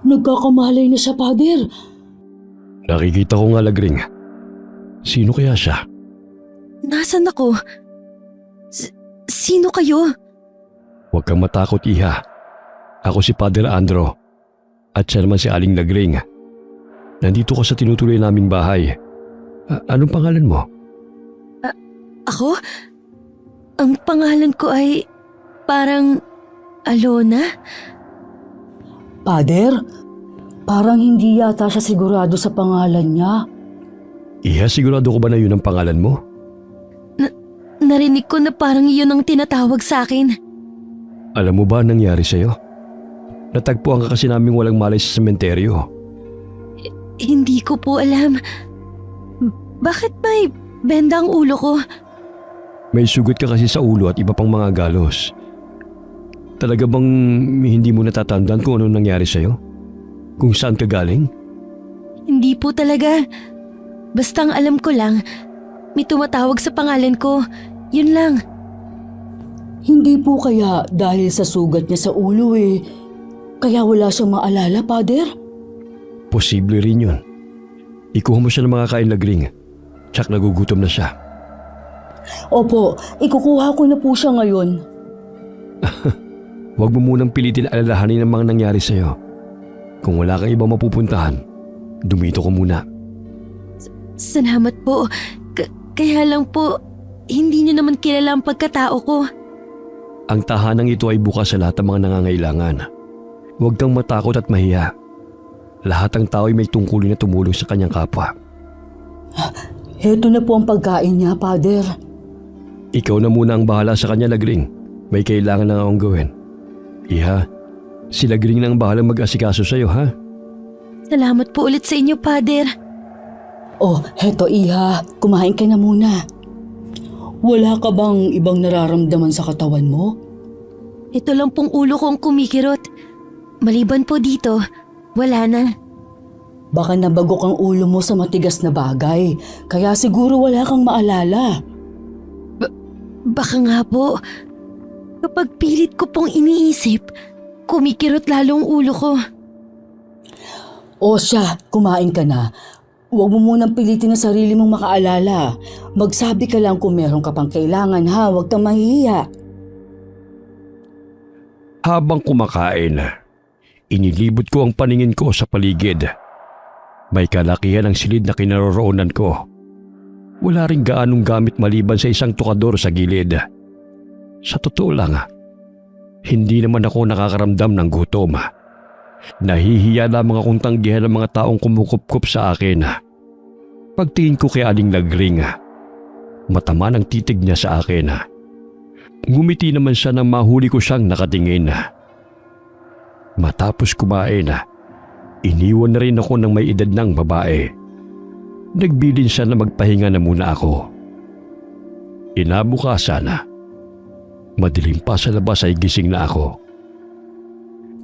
Nagkakamalay na siya, Pader. Nakikita ko nga, Lagring. Sino kaya siya? Nasaan ako? Sino kayo? Huwag kang matakot, Iha. Ako si Padre Andro. At siya naman si Aling Lagring. Nandito ka sa tinutuloy naming bahay. Anong pangalan mo? Ako? Ang pangalan ko ay parang Alona? Pader, parang hindi yata siya sigurado sa pangalan niya. Iha, sigurado ko ba na yun ang pangalan mo? Narinig ko na parang yun ang tinatawag sa akin. Alam mo ba ang nangyari sa'yo? Natagpuan ka kasi naming walang malay sa sementeryo. Hindi ko po alam. Bakit may benda ang ulo ko? May sugat ka kasi sa ulo at iba pang mga galos. Talaga bang hindi mo natatandaan kung ano nangyari sa'yo? Kung saan ka galing? Hindi po talaga. Basta ang alam ko lang, may tumatawag sa pangalan ko. Yun lang. Hindi po kaya dahil sa sugat niya sa ulo kaya wala siyang maalala, Pader? Posible rin yun. Ikuha mo siya ng mga kain, Lagring. Tsak nagugutom na siya. Opo, ikukuha ko na po siya ngayon. Huwag mo munang pilitin alalahanin ang mga nangyari sa'yo. Kung wala kang ibang mapupuntahan, dumito ko muna. Salamat po. Kaya lang po, hindi niyo naman kilala ang pagkatao ko. Ang tahanang ito ay bukas sa lahat ng mga nangangailangan. Huwag kang matakot at mahiya. Lahat ng tao ay may tungkulin na tumulong sa kanyang kapwa. Heto na po ang pagkain niya, Pader. Ikaw na muna ang bahala sa kanya, Lagring. May kailangan lang akong gawin. Iha, si Lagring na ang bahalang mag-asikaso sa'yo, ha? Salamat po ulit sa inyo, Pader. Oh, heto Iha, kumain ka na muna. Wala ka bang ibang nararamdaman sa katawan mo? Ito lang pong ulo kong kumikirot. Maliban po dito, wala na. Baka nabagok ang ulo mo sa matigas na bagay, kaya siguro wala kang maalala. Baka nga po. Kapag pilit ko pong iniisip, kumikirot lalo ang ulo ko. O siya, kumain ka na. Huwag mo munang pilitin ang sarili mong makaalala. Magsabi ka lang kung meron ka pang kailangan, ha? Huwag kang mahihiya. Habang kumakain, inilibot ko ang paningin ko sa paligid. May kalakihan ang silid na kinaroroonan ko. Wala ring gaanong gamit maliban sa isang tukador sa gilid. Sa totoo lang, hindi naman ako nakakaramdam ng gutom. Nahihiya lamang akong tanggihan ng mga taong kumukupkup sa akin. Pagtingin ko kay Aling Lagring, matama ng titig niya sa akin. Ngumiti naman siya nang mahuli ko siyang nakatingin. Matapos kumain, iniwan na rin ako ng may edad ng babae. Nagbilin siya na magpahinga na muna ako. Inabukasan, madilim pa sa labas ay gising na ako.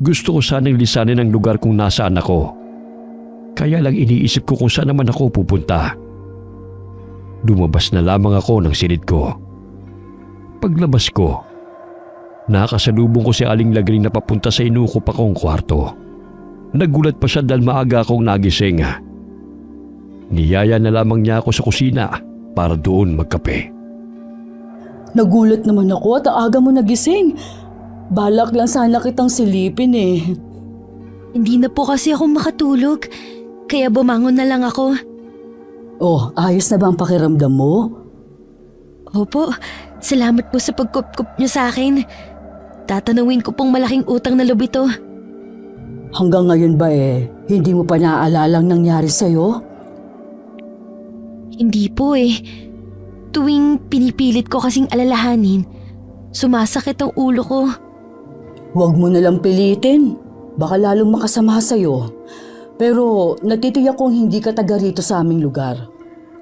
Gusto ko sanang lisanin ang lugar kung nasaan ako. Kaya lang iniisip ko kung saan naman ako pupunta. Lumabas na lamang ako ng silid ko. Paglabas ko, nakasalubong ko si Aling Lagring na papunta sa inukop akong kwarto. Nagulat pa siya dahil maaga akong nagising. Niyaya na lamang niya ako sa kusina para doon magkape. Nagulat naman ako at ang aga mo nagising. Balak lang sana kitang silipin Hindi na po kasi ako makatulog, kaya bumangon na lang ako. Oh, ayos na ba ang pakiramdam mo? Opo, salamat po sa pagkup-kup niyo sa akin. Tatanungin ko pong malaking utang na loob ito. Hanggang ngayon ba hindi mo pa naaalalang nangyari sa'yo? Hindi po Tuwing pinipilit ko kasing alalahanin, sumasakit ang ulo ko. Huwag mo nalang pilitin. Baka lalong makasama sa'yo. Pero natitiyak kong hindi ka taga rito sa aming lugar.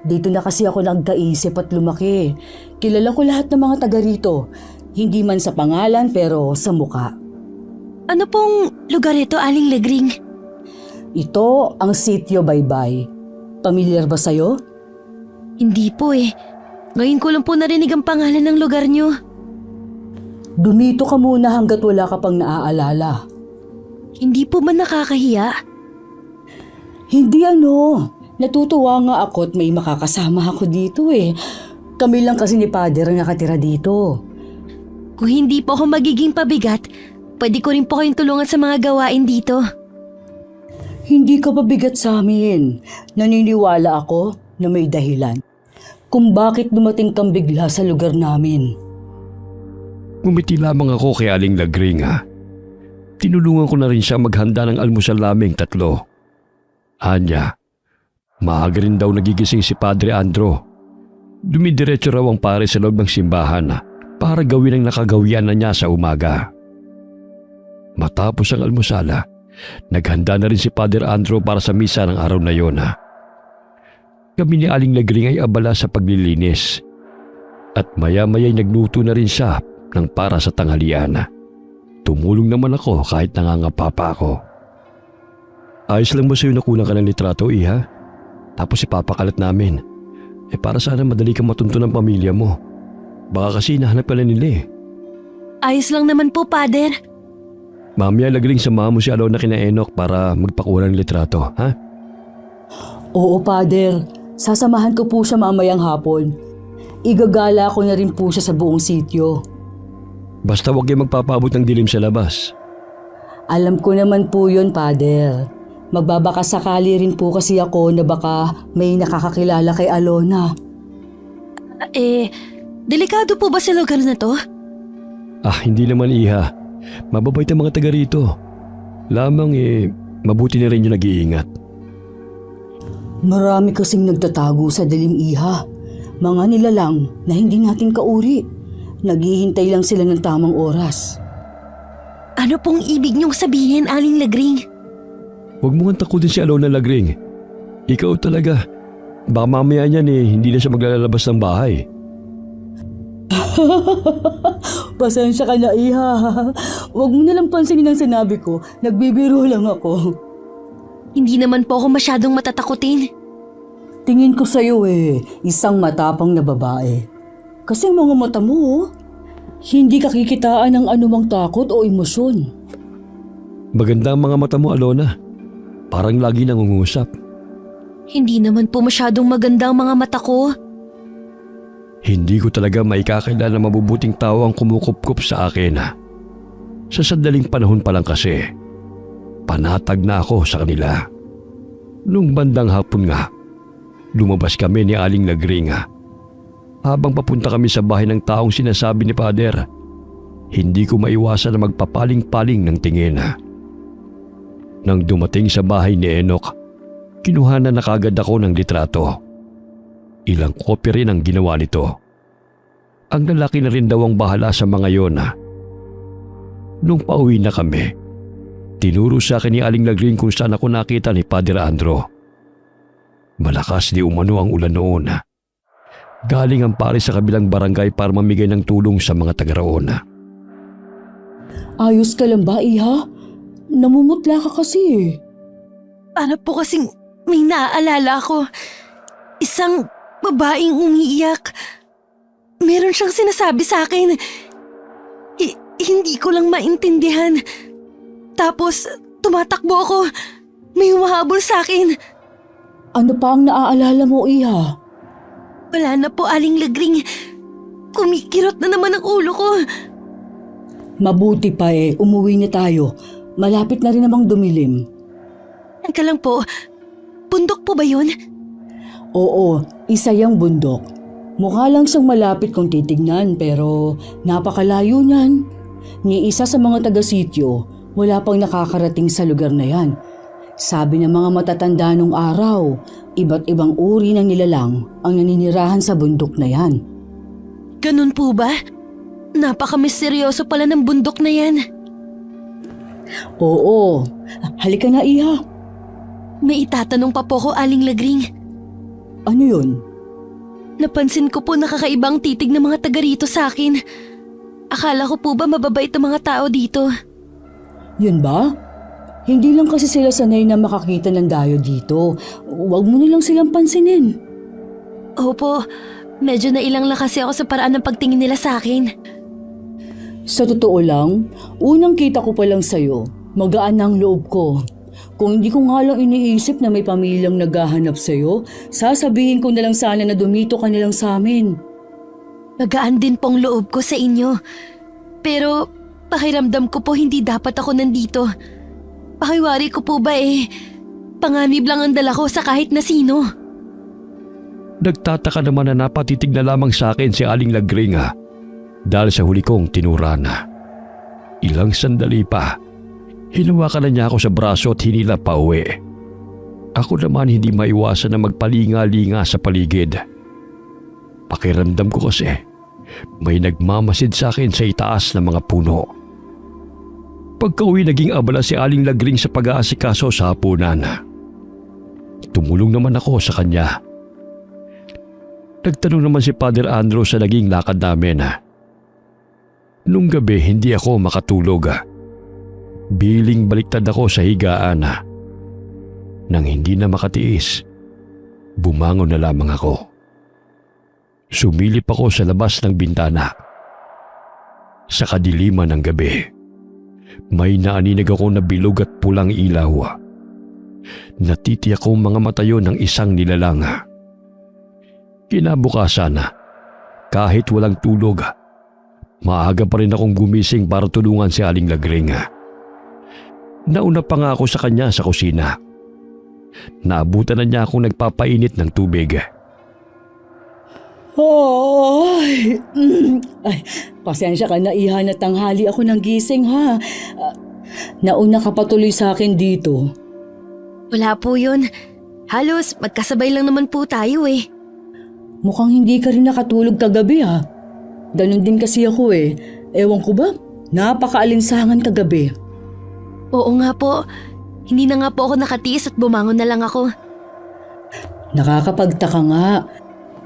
Dito na kasi ako nagkaisip at lumaki. Kilala ko lahat ng mga taga rito. Hindi man sa pangalan pero sa muka. Ano pong lugar ito, Aling Lagring? Ito ang Sitio Baybay. Pamilyar ba sa'yo? Hindi po Ngayon ko lang po narinig ang pangalan ng lugar niyo. Dumito ka muna hanggat wala ka pang naaalala. Hindi po ba nakakahiya? Hindi natutuwa nga ako at may makakasama ako dito eh. Kami lang kasi ni Father ang nakatira dito. Kung hindi po ako magiging pabigat, pwede ko rin po kayong tulungan sa mga gawain dito. Hindi ka pabigat sa amin. Naniniwala ako na may dahilan kung bakit dumating kang bigla sa lugar namin. Ngumiti lamang ako kay Aling Lagring ha. Tinulungan ko na rin siya maghanda ng almusal naming tatlo. Anya, maaga rin daw nagigising si Padre Andro. Dumidiretso raw ang pare sa loob ng simbahan para gawin ang nakagawian na niya sa umaga. Matapos ang almusala, naghanda na rin si Padre Andro para sa misa ng araw na yon. Kami ni Aling Lagring ay abala sa paglilinis at maya-maya'y nagluto na rin siya ng para sa tanghalian. Tumulong naman ako kahit nangangapa pa ako. Ayos lang ba sa'yo na kulang ka ng litrato, Iha? Tapos ipapakalat namin. Para sana madali kang matunto ng pamilya mo. Baka kasi hinahanap ka na nila eh. Ayos lang naman po, Father. Mamaya Lagring samahan mo si Alona kina Enoch para magpakuha ng litrato, ha? Oo, Father. Sasamahan ko po siya mamayang hapon. Igagala ko na rin po siya sa buong sityo. Basta huwag kayo magpapaabot ng dilim sa labas. Alam ko naman po yun, Father. Magbabakasakali rin po kasi ako na baka may nakakakilala kay Alona. Delikado po ba sa lugar na to? Hindi naman, Iha. Mababait ang mga taga rito. Lamang mabuti na rin yung nag-iingat. Marami kasing nagtatago sa dilim, Iha. Mga nilalang na hindi natin kauri. Naghihintay lang sila ng tamang oras. Ano pong ibig niyong sabihin, Aling Lagring? Huwag mo nga takutin si Alona Lagring. Ikaw talaga. Baka mamaya niyan hindi na siya maglalabas ng bahay. Pasensya ka na, Iha. Huwag mo nalang pansinin ang sinabi ko. Nagbibiro lang ako. Hindi naman po ako masyadong matatakutin. Tingin ko sa'yo isang matapang na babae. Kasi ang mga mata mo, hindi ka kikitaan ng anumang takot o emosyon. Maganda ang mga mata mo, Alona. Parang lagi nangungusap. Hindi naman po masyadong maganda ang mga mata ko. Hindi ko talaga maikakailan na mabubuting tao ang kumukupkup sa akin. Sa sandaling panahon pa lang kasi, panatag na ako sa kanila. Nung bandang hapon nga, lumabas kami ni Aling Lagring. Habang papunta kami sa bahay ng taong sinasabi ni Father, hindi ko maiwasan na magpapaling-paling ng tingin. Nang dumating sa bahay ni Enoch, kinuhanan na kagad ako ng litrato. Ilang kopya rin ang ginawa nito. Ang lalaki na rin daw ang bahala sa mga yon. Nung pauwi na kami, tinuro sa akin ni Aling Lagring kung saan ako nakita ni Padre Andro. Malakas di umano ang ulan noon. Galing ang pare sa kabilang barangay para mamigay ng tulong sa mga taga-roon. Ayos ka lang ba, Iha? Namumutla ka kasi. Ano po kasing may naaalala ko? Isang babaeng umiiyak. Meron siyang sinasabi sa akin. Hindi ko lang maintindihan. Tapos tumatakbo ako. May humahabol sa akin. Ano pa ang naaalala mo, Iha? Wala na po, Aling Lagring. Kumikirot na naman ang ulo ko. Mabuti pa umuwi na tayo. Malapit na rin namang dumilim. Teka lang po, bundok po ba yun? Oo, isa yung bundok. Mukha lang siyang malapit kung titignan pero napakalayo niyan. Ni isa sa mga taga-sityo, wala pang nakakarating sa lugar na yan. Sabi ng mga matatanda nung araw, iba't ibang uri ng nilalang ang naninirahan sa bundok na yan. Ganun po ba? Napaka-misteryoso pala ng bundok na yan. Oo, halika na, Iha. May itatanong pa po ko, Aling Lagring. Ano yun? Napansin ko po nakakaibang titig ng mga taga rito sa akin. Akala ko po ba mababait ang mga tao dito? Yun ba? Hindi lang kasi sila sanay na makakita ng dayo dito. Huwag mo nilang silang pansinin. Opo, medyo nailang lang kasi ako sa paraan ng pagtingin nila sa akin. Sa totoo lang, unang kita ko pa lang sa'yo, Magaan ang loob ko. Kung hindi ko nga lang iniisip na may pamilyang naghahanap sa'yo, sasabihin ko na lang sana na dumito ka nilang sa amin. Magaan din pong loob ko sa inyo. Pero pakiramdam ko po hindi dapat ako nandito. Pakiwari ko po ba panganib lang ang dala ko sa kahit na sino. Nagtataka naman na napatitig na lamang sa akin si Aling Lagringa dahil sa huli kong tinurana. Ilang sandali pa, hinawakan na niya ako sa braso at hinila pa uwi. Ako naman hindi maiwasan na magpalinga-linga sa paligid. Pakiramdam ko kasi may nagmamasid sa akin sa itaas ng mga puno. Pagka-uwi naging abala si Aling Lagring sa pag-aasikaso sa hapunan. Tumulong naman ako sa kanya. Nagtanong naman si Father Andrew sa naging lakad namin. Nung gabi hindi ako makatulog. Biling baliktad ako sa higaan. Nang hindi na makatiis, bumangon na lamang ako. Sumilip ako sa labas ng bintana. Sa kadiliman ng gabi, may naaninag ako na bilog at pulang ilaw. Natitiyak kong mga mata yun ng isang nilalang. Kinabukasan, kahit walang tulog, maaga pa rin akong gumising para tulungan si Aling Lagring. Nauna pa nga ako sa kanya sa kusina. Naabutan na niya akong nagpapainit ng tubig. Ay, pasensya ka na iha na tanghali ako ng gising ha. Nauna ka pa tuloy sa akin dito. Wala po yun. Halos magkasabay lang naman po tayo Mukhang hindi ka rin nakatulog kagabi ha. Ganon din kasi ako Ewan ko ba, napakaalinsangan kagabi. Oo nga po. Hindi na nga po ako nakatiis at bumangon na lang ako. Nakakapagtaka nga.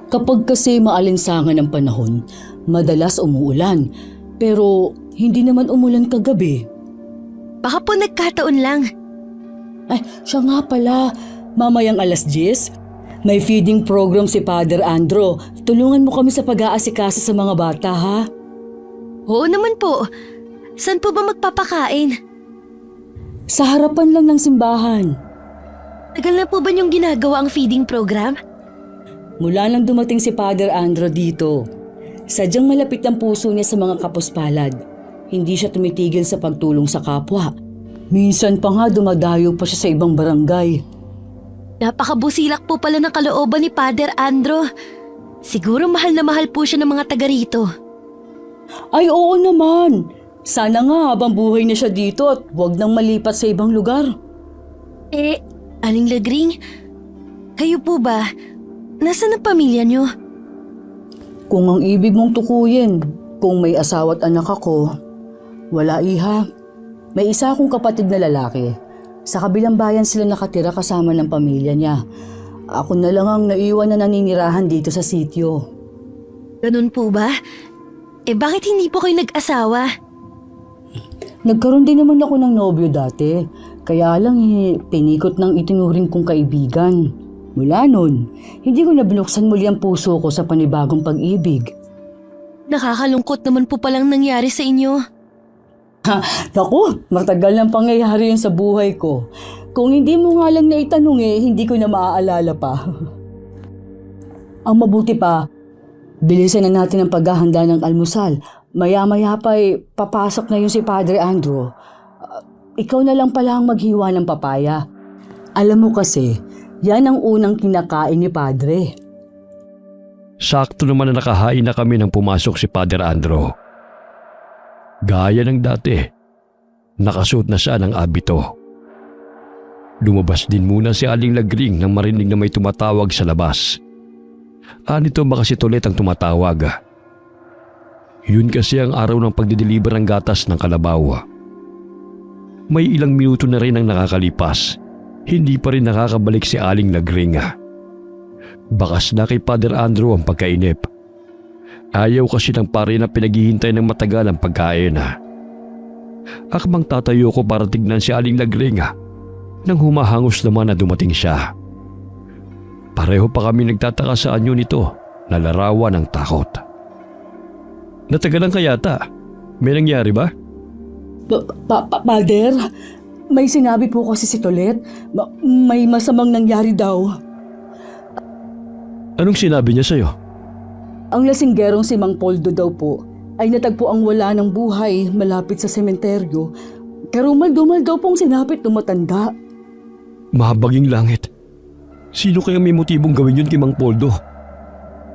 Kapag kasi maalinsangan ang panahon, madalas umuulan. Pero hindi naman umulan kagabi. Baka po nagkataon lang. Ay, siya nga pala. Mamayang 10:00, may feeding program si Father Andrew. Tulungan mo kami sa pag-aasikaso sa mga bata ha. Oo naman po. Saan po ba magpapakain? Sa harapan lang ng simbahan. Tagal na po ba niyong ginagawa ang feeding program? Mula nang dumating si Father Andrew dito, sadyang malapit ang puso niya sa mga kapuspalad. Hindi siya tumitigil sa pagtulong sa kapwa. Minsan pa nga dumadayo pa siya sa ibang barangay. Napakabusilak po pala ng kalooban ni Father Andrew. Siguro mahal na mahal po siya ng mga taga rito. Ay oo naman. Sana nga habang buhay na siya dito at huwag nang malipat sa ibang lugar. Aling Lagring, kayo po ba? Nasaan ang pamilya niyo? Kung ang ibig mong tukuyin, kung may asawa at anak ako, wala iha. May isa akong kapatid na lalaki. Sa kabilang bayan sila nakatira kasama ng pamilya niya. Ako na lang ang naiwan na naninirahan dito sa sityo. Ganun po ba? Bakit hindi po kayo nag-asawa? Nagkaroon din naman ako ng nobyo dati. Kaya lang pinikot ng itinuring kong kaibigan. Mula nun, hindi ko na binuksan muli ang puso ko sa panibagong pag-ibig. Nakakalungkot naman po palang nangyari sa inyo. Naku, matagal ng pangyayari yun sa buhay ko. Kung hindi mo nga lang naitanong hindi ko na maaalala pa. Ang mabuti pa, bilisan na natin ang paghahanda ng almusal. Maya-maya pa papasok na yun si Padre Andrew. Ikaw na lang pala ang maghiwa ng papaya. Alam mo kasi, yan ang unang kinakain ni Padre. Sakto naman na nakahain na kami nang pumasok si Father Andrew. Gaya ng dati, nakasuot na siya ng abito. Lumabas din muna si Aling Lagring nang marinig na may tumatawag sa labas. Anito ba kasi tulit ang tumatawag? Yun kasi ang araw ng pagdideliver ng gatas ng kalabaw. May ilang minuto na rin ang nakakalipas. Hindi pa rin nakakabalik si Aling Lagring. Bakas na kay Father Andrew ang pagkainip. Ayaw kasi ng pare na pinaghihintay ng matagal ang pagkain. Akmang tatayo ko para tignan si Aling Lagring nang humahangos naman na dumating siya. Pareho pa kami nagtataka sa anyo nito na larawan ng takot. Natagalan ka yata. May nangyari ba? Father, May sinabi po kasi si Tolet. May masamang nangyari daw. Anong sinabi niya sa'yo? Ang lasinggerong si Mang Poldo daw po ay natagpo ang wala ng buhay malapit sa sementeryo. Karumal-dumal daw pong sinapit ng matanda. Mahabaging langit. Sino kaya may motibong gawin yun kay Mang Poldo?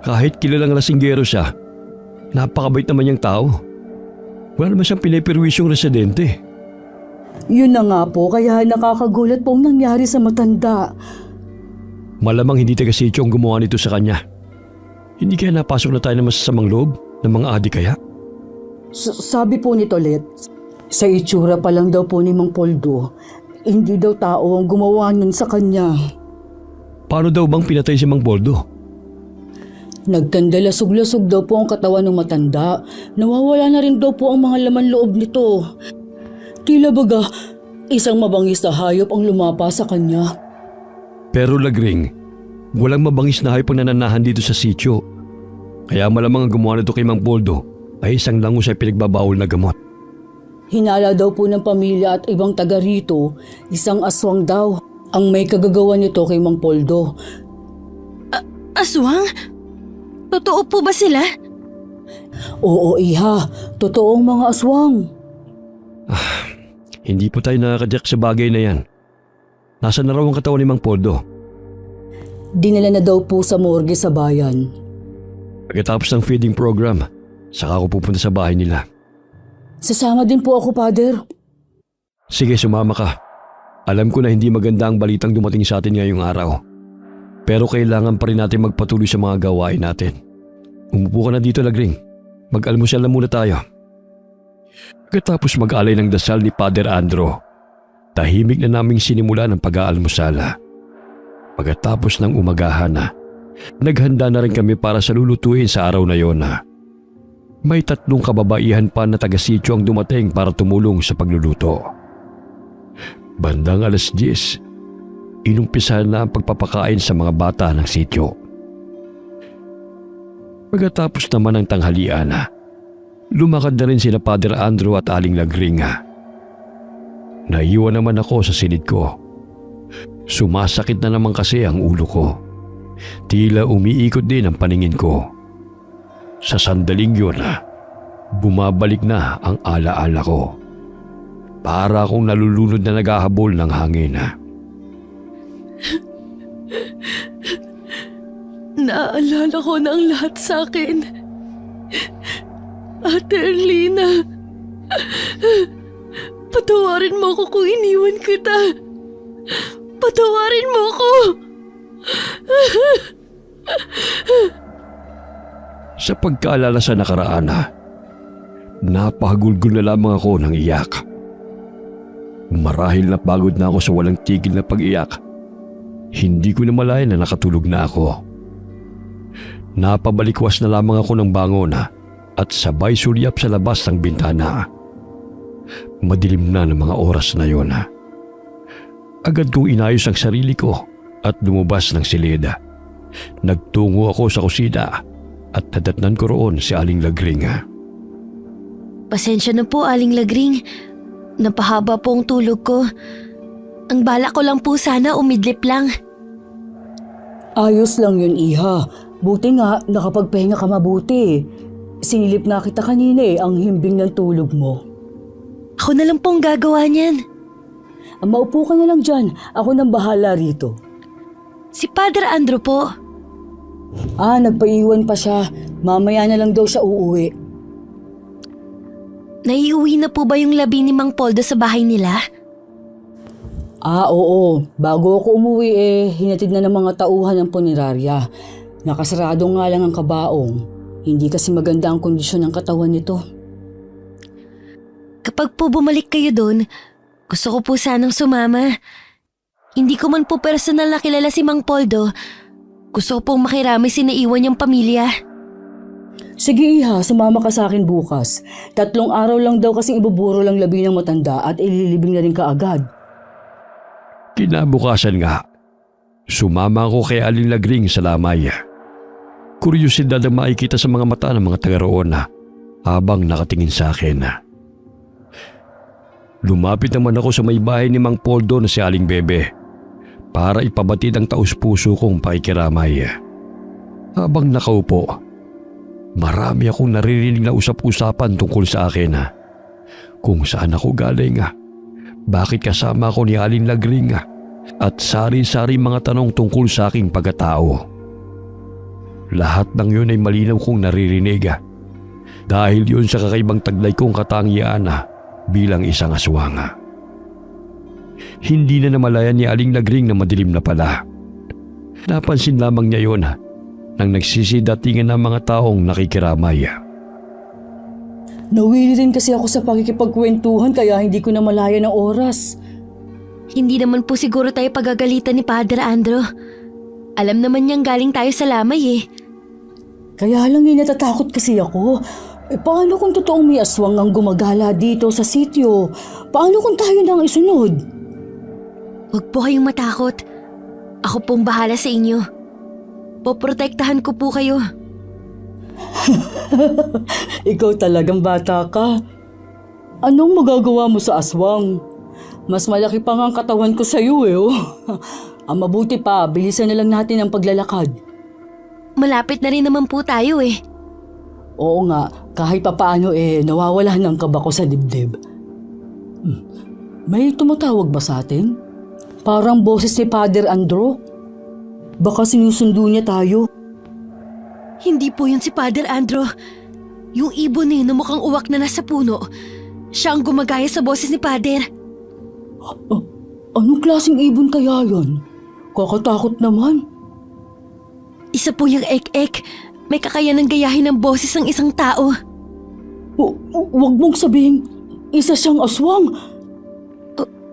Kahit kilalang lasinggero siya, napakabait naman niyang tao. Wala naman siyang pinipirwisyong residente. Yun na nga po, kaya nakakagulat pong nangyari sa matanda. Malamang hindi taga-sityo ang gumawa nito sa kanya. Hindi kaya napasok na tayo ng masasamang loob ng mga adik kaya? Sabi po ni Tolet, sa itsura pa lang daw po ni Mang Poldo, hindi daw tao ang gumawa nun sa kanya. Paano daw bang pinatay si Mang Poldo? Nagkandalasog-lasog daw po ang katawan ng matanda. Nawawala na rin daw po ang mga laman loob nito. Tila baga, isang mabangis na hayop ang lumapa sa kanya. Pero Lagring, walang mabangis na hayop ang nananahan dito sa sityo. Kaya malamang ang gumawa nito kay Mang Poldo ay isang langos ay pinagbabawal na gamot. Hinala daw po ng pamilya at ibang taga rito, isang aswang daw ang may kagagawa nito kay Mang Poldo. Aswang? Totoo po ba sila? Oo, iha. Totoong mga aswang. Hindi po tayo nakakadyak sa bagay na yan. Nasaan na raw ang katawan ni Mang Poldo? Dinala na daw po sa morgue sa bayan. Pagkatapos ng feeding program, saka ako pupunta sa bahay nila. Sasama din po ako, Father. Sige, sumama ka. Alam ko na hindi maganda ang balitang dumating sa atin ngayong araw. Pero kailangan pa rin natin magpatuloy sa mga gawain natin. Umupo ka na dito, Lagring. Mag-almusal na muna tayo. Pagkatapos mag-alay ng dasal ni Father Andro, tahimik na naming sinimula ng pag-aalmusala. Pagkatapos ng umagahan na, naghanda na rin kami para sa lulutuin sa araw na yon. May 3 kababaihan pa na taga-sityo ang dumating para tumulong sa pagluluto. Bandang 10:00, inumpisahan na ang pagpapakain sa mga bata ng sityo. Pagkatapos naman ng tanghalian, lumakad na rin sila Father Andrew at Aling Lagring. Naiwan naman ako sa silid ko. Sumasakit na naman kasi ang ulo ko. Tila umiikot din ang paningin ko. Sa sandaling yun, bumabalik na ang alaala ko. Para akong nalulunod na naghahabol ng hangin. Naalala ko na ang lahat sa akin. Ate Erlina, patawarin mo ako kung iniwan kita. Patawarin mo ako. Sa pagkaalala sa nakaraan, napahagulgol na lamang ako ng iyak. Marahil napagod na ako sa walang tigil na pag-iyak. Hindi ko na malaya na nakatulog na ako. Napabalikwas na lamang ako ng bangon at sabay sulyap sa labas ng bintana. Madilim na ng mga oras na yon. Agad kong inayos ang sarili ko at lumabas ng silid. Nagtungo ako sa kusina at nadatnan ko roon si Aling Lagring. Pasensya na po, Aling Lagring. Napahaba po ang tulog ko. Ang bala ko lang po sana umidlip lang. Ayos lang yun, iha. Buti nga, nakapagpahinga ka mabuti. Sinilip na kita kanina ang himbing ng tulog mo. Ako na lang pong gagawa niyan. Maupo ka na lang dyan. Ako nang bahala rito. Si Father Andrew po. Nagpaiwan pa siya. Mamaya na lang daw siya uuwi. Naiuwi na po ba yung labi ni Mang Poldo sa bahay nila? Oo. Bago ako umuwi hinatid na ng mga tauhan ng punerarya. Nakasarado nga lang ang kabaong. Hindi kasi maganda ang kondisyon ng katawan nito. Kapag po bumalik kayo doon, gusto ko po sanang sumama. Hindi ko man po personal na kilala si Mang Poldo. Gusto ko pong makirami si naiwan niyang pamilya. Sige iha, sumama ka sa akin bukas. 3 araw lang daw kasing ibuburo lang labi ng matanda at ililibing na rin kaagad. Kinabukasan nga, sumama ako kay Aling Lagring sa lamay. Kuryosidad ang makikita sa mga mata ng mga taga roon habang nakatingin sa akin. Lumapit naman ako sa may bahay ni Mang Poldo na si Aling Bebe para ipabatid ang taus-puso kong pakikiramay. Habang nakaupo, marami akong naririnig na usap-usapan tungkol sa akin. Kung saan ako galing, bakit kasama ako ni Aling Lagring, at sari-sari mga tanong tungkol sa aking pagkatao. Lahat ng yun ay malinaw kong naririnig dahil yun sa kakaibang taglay kong katangian bilang isang aswang. Hindi na namalayan ni Aling Lagring na madilim na pala. Napansin lamang niya yun nang nagsisidatingan ng mga taong nakikiramay. Nawili rin kasi ako sa pakikipagkwentuhan kaya hindi ko na malaya ng oras. Hindi naman po siguro tayo pagagalitan ni Padre Andro. Alam naman niyang galing tayo sa lamay eh. Kaya lang natatakot kasi ako. Paano kung totoong may aswang ang gumagala dito sa sityo? Paano kung tayo nang isunod? Huwag po kayong matakot. Ako pong bahala sa inyo. Poprotektahan ko po kayo. Ikaw talagang bata ka. Anong magagawa mo sa aswang? Mas malaki pa nga ang katawan ko sa iyo eh. Oh. Ang mabuti pa, bilisan na lang natin ang paglalakad. Malapit na rin naman po tayo eh. Oo nga, kahit papaano nawawala ng kaba ko sa dibdib. May tumatawag ba sa atin? Parang boses ni Padre Andro. Baka sinusundo niya tayo. Hindi po yun si Padre Andro. Yung ibon na mukhang uwak na nasa puno. Siya ang gumagaya sa boses ni Padre. Anong klaseng ibon kaya yan? Kakatakot naman. Isa po yung ek-ek. May kakayanang gayahin ng boses ng isang tao. Huwag mong sabihin, isa siyang aswang.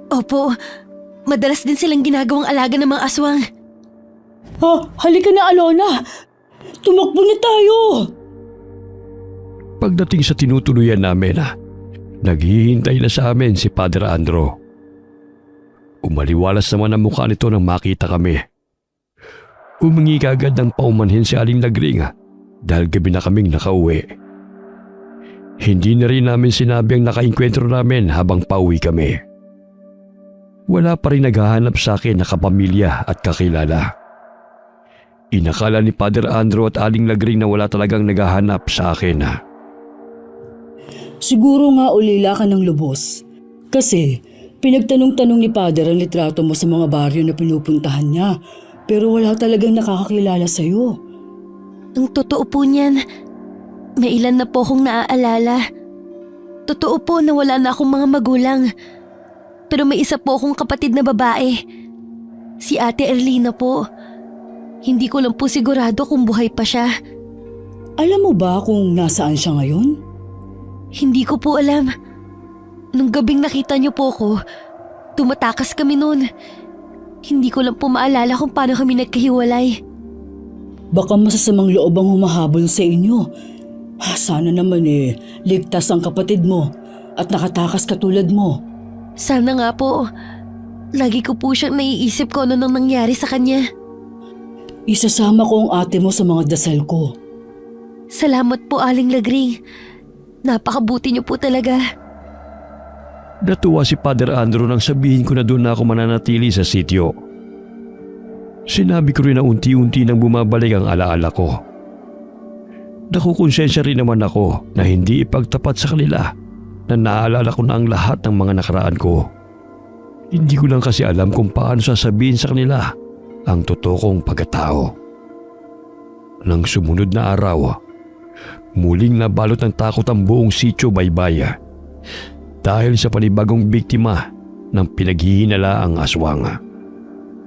Opo, madalas din silang ginagawang alaga ng mga aswang. Halika na, Alona. Tumakbo na tayo. Pagdating sa tinutuluyan namin, naghihintay na sa amin si Padre Andro. Umaliwalas naman ang mukha nito nang makita kami. Humingi kaagad ng paumanhin si Aling Lagring dahil gabi na kaming nakauwi. Hindi na rin namin sinabi ang nakainkwentro namin habang pauwi kami. Wala pa rin naghahanap sa akin na kapamilya at kakilala. Inakala ni Padre Andro at Aling Lagring na wala talagang naghahanap sa akin. Siguro nga ulila ka ng lubos. Kasi pinagtanong-tanong ni Padre ang litrato mo sa mga baryo na pinupuntahan niya. Pero wala talagang nakakakilala sa'yo. Ang totoo po niyan, may ilan na po akong naaalala. Totoo po na wala na akong mga magulang. Pero may isa po akong kapatid na babae. Si Ate Erlina po. Hindi ko lang po sigurado kung buhay pa siya. Alam mo ba kung nasaan siya ngayon? Hindi ko po alam. Nung gabing nakita niyo po ko, tumatakas kami noon. Hindi ko lang po maalala kung paano kami nagkahiwalay. Baka masasamang loob ang humahabol sa inyo. Sana naman ligtas ang kapatid mo at nakatakas katulad mo. Sana nga po. Lagi ko po siyang naiisip ko ano nang nangyari sa kanya. Isasama ko ang ate mo sa mga dasal ko. Salamat po, Aling Lagring. Napakabuti niyo po talaga. Natuwa si Padre Andro nang sabihin ko na doon na ako mananatili sa sityo. Sinabi ko rin na unti-unti nang bumabalik ang alaala ko. Nakukonsensya rin naman ako na hindi ipagtapat sa kanila na naalala ko na ang lahat ng mga nakaraan ko. Hindi ko lang kasi alam kung paano sasabihin sa kanila ang totoo kong pagkatao. Nang sumunod na araw, muling nabalot ng takot ang buong sityo Baybay dahil sa panibagong biktima ng pinaghihinalaang aswang.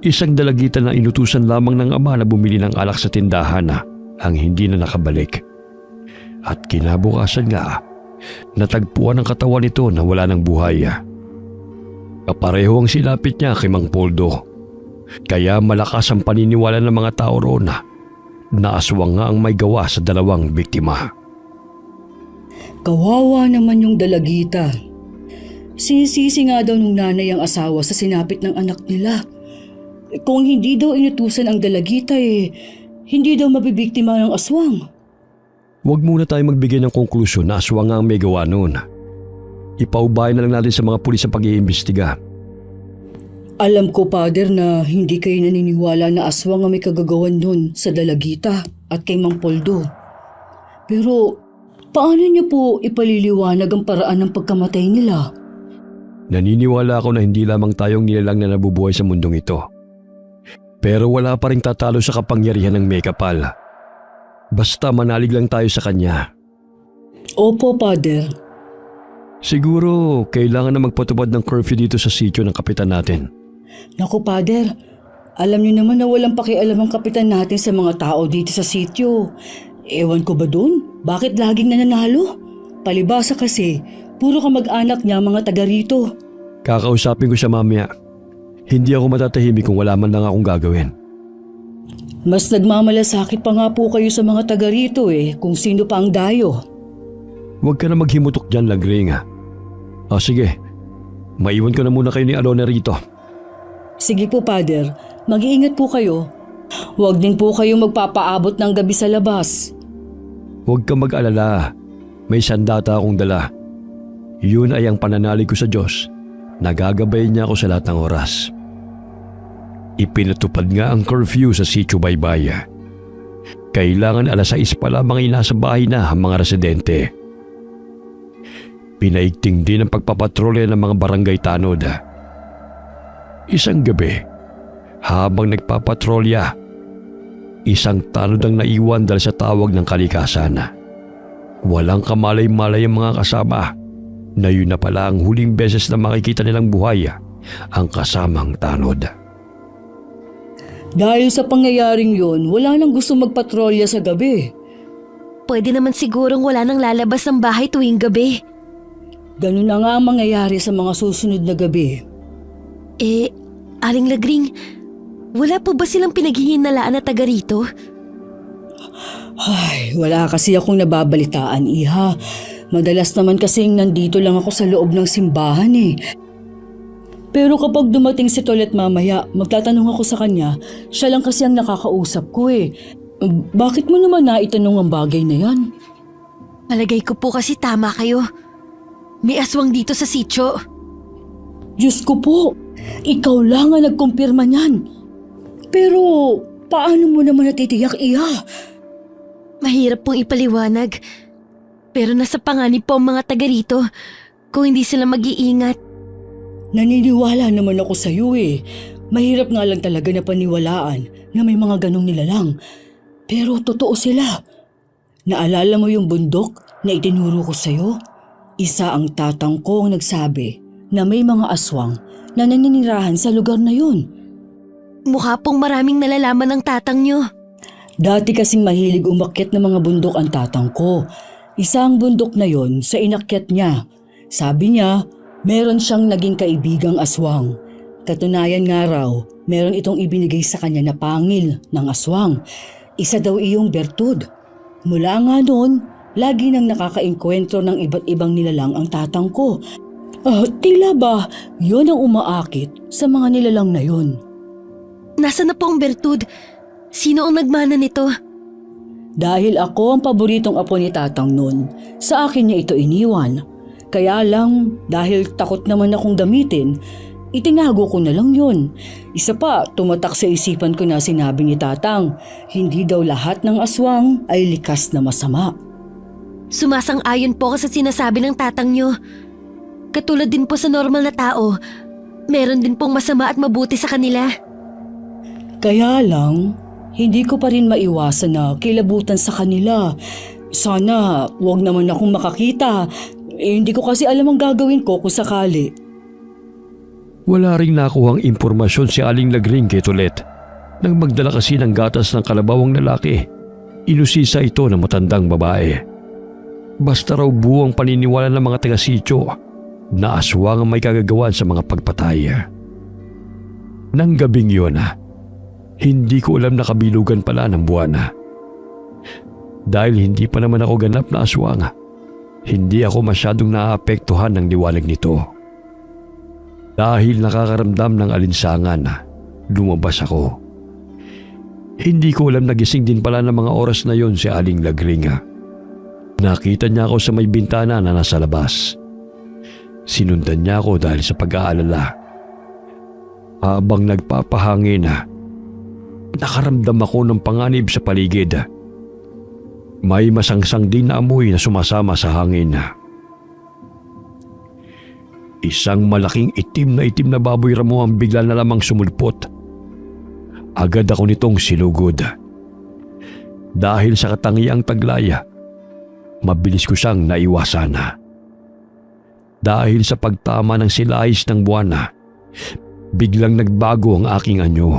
Isang dalagitan na inutusan lamang ng ama na bumili ng alak sa tindahan ang hindi na nakabalik. At kinabukasan nga, natagpuan ang katawan nito na wala ng buhay. Kapareho ang silapit niya kay Mang Poldo. Kaya malakas ang paniniwala ng mga tao roon na aswang nga ang may gawa sa dalawang biktima. Kawawa naman yung dalagita. Sinisisi nga daw nung nanay ang asawa sa sinapit ng anak nila. Kung hindi daw inutusan ang dalagita hindi daw mabibiktima ng aswang. Huwag muna tayo magbigay ng konklusyon na aswang nga ang may gawa noon. Ipaubayan na lang natin sa mga pulis ang pag-iimbestiga. Alam ko, Father, na hindi kayo naniniwala na aswang ang may kagagawan nun sa Dalagita at kay Mang Poldo. Pero paano niyo po ipaliliwanag ang paraan ng pagkamatay nila? Naniniwala ako na hindi lamang tayong nilalang na nabubuhay sa mundong ito. Pero wala pa rin tatalo sa kapangyarihan ng Maykapal. Basta manalig lang tayo sa kanya. Opo, Father. Siguro kailangan na magpatupad ng curfew dito sa sitio ng kapitan natin. Naku, Father, alam niyo naman na walang pakialam ang kapitan natin sa mga tao dito sa sitio. Ewan ko ba dun? Bakit laging nananalo? Palibasa kasi, puro kamag-anak niya mga taga rito. Kakausapin ko siya mamaya. Hindi ako matatahimik kung wala man lang akong gagawin. Mas nagmamalasakit pa nga po kayo sa mga taga rito kung sino pa ang dayo. Huwag ka na maghimutok dyan, Lagring. Sige, maiwan ko na muna kayo ni Alona rito. Sige po, Father. Mag-iingat po kayo. Huwag din po kayo magpapaabot ng gabi sa labas. Huwag ka mag-alala. May sandata akong dala. Yun ay ang pananalig ko sa Diyos. Nagagabay niya ako sa lahat ng oras. Ipinatupad nga ang curfew sa Sitio Baybay. Kailangan 6:00 pa lamang nasa bahay na ang mga residente. Pinaigting din ang pagpapatrolya ng mga barangay tanod. Isang gabi, habang nagpapatrolya, isang tanod ang naiwan dahil sa tawag ng kalikasan. Walang kamalay-malay ang mga kasama na yun na pala ang huling beses na makikita nilang buhay ang kasamang tanod. Dahil sa pangyayaring yun, wala nang gusto magpatrolya sa gabi. Pwede naman sigurong wala nang lalabas ng bahay tuwing gabi. Ganun na nga ang mangyayari sa mga susunod na gabi. Aling Lagring, wala po ba silang pinaghihinalaan na taga rito? Ay, wala kasi akong nababalitaan, Iha. Madalas naman kasing nandito lang ako sa loob ng simbahan Pero kapag dumating si Tolet mamaya, magtatanong ako sa kanya, siya lang kasi ang nakakausap ko Bakit mo naman naitanong ang bagay na yan? Palagay ko po kasi tama kayo. May aswang dito sa sitio. Diyos ko po, ikaw lang ang nagkumpirma niyan. Pero paano mo naman natitiyak, Iha? Mahirap pong ipaliwanag. Pero nasa panganib po ang mga taga rito kung hindi sila mag-iingat. Naniniwala naman ako sa iyo Mahirap nga lang talaga na paniwalaan na may mga ganong nilalang. Pero totoo sila. Naalala mo yung bundok na itinuro ko sa iyo? Isa ang tatang ko ang nagsabi na may mga aswang na naninirahan sa lugar na yun. Mukha pong maraming nalalaman ng tatang nyo. Dati kasing mahilig umakyat ng mga bundok ang tatang ko. Isang bundok na yon sa inakyat niya. Sabi niya, meron siyang naging kaibigang aswang. Katunayan nga raw, meron itong ibinigay sa kanya na pangil ng aswang. Isa daw iyong bertud. Mula nga noon, lagi nang nakakaengkwentro ng iba't ibang nilalang ang tatang ko. Tila ba yun ang umaakit sa mga nilalang na yun? Nasaan na po ang bertud? Sino ang nagmana nito? Dahil ako ang paboritong apo ni tatang noon, sa akin niya ito iniwan. Kaya lang, dahil takot naman akong gamitin, itinago ko na lang yun. Isa pa, tumatak sa isipan ko na sinabi ni tatang, hindi daw lahat ng aswang ay likas na masama. Sumasang-ayon po ako sa sinasabi ng tatang nyo. Katulad din po sa normal na tao, meron din pong masama at mabuti sa kanila. Kaya lang, hindi ko pa rin maiwasan na kilabutan sa kanila. Sana wag naman akong makakita. Hindi ko kasi alam ang gagawin ko kung sakali. Wala ring nakuhang impormasyon si Aling Lagring kay Tolet. Nang magdala kasi ng gatas ng kalabawang lalaki, inusisa ito ng matandang babae. Basta raw buwang paniniwala ng mga taga-sityo na aswang ang may kagagawan sa mga pagpatay. Nang gabing yun, hindi ko alam na kabilugan pala ng buwan. Dahil hindi pa naman ako ganap na aswang, hindi ako masyadong naapektuhan ng liwanag nito. Dahil nakakaramdam ng alinsangan, lumabas ako. Hindi ko alam nagising din pala ng mga oras na yon si Aling Lagring. Nakita niya ako sa may bintana na nasa labas. Sinundan niya ako dahil sa pag-aalala. Habang nagpapahangin, nakaramdam ako ng panganib sa paligid. May masangsang din na amoy na sumasama sa hangin. Isang malaking itim na baboy ramo ang bigla na lamang sumulpot. Agad ako nitong sinugod. Dahil sa katangiang taglaya, mabilis ko siyang naiwasan. Dahil sa pagtama ng silahis ng buwan, biglang nagbago ang aking anyo.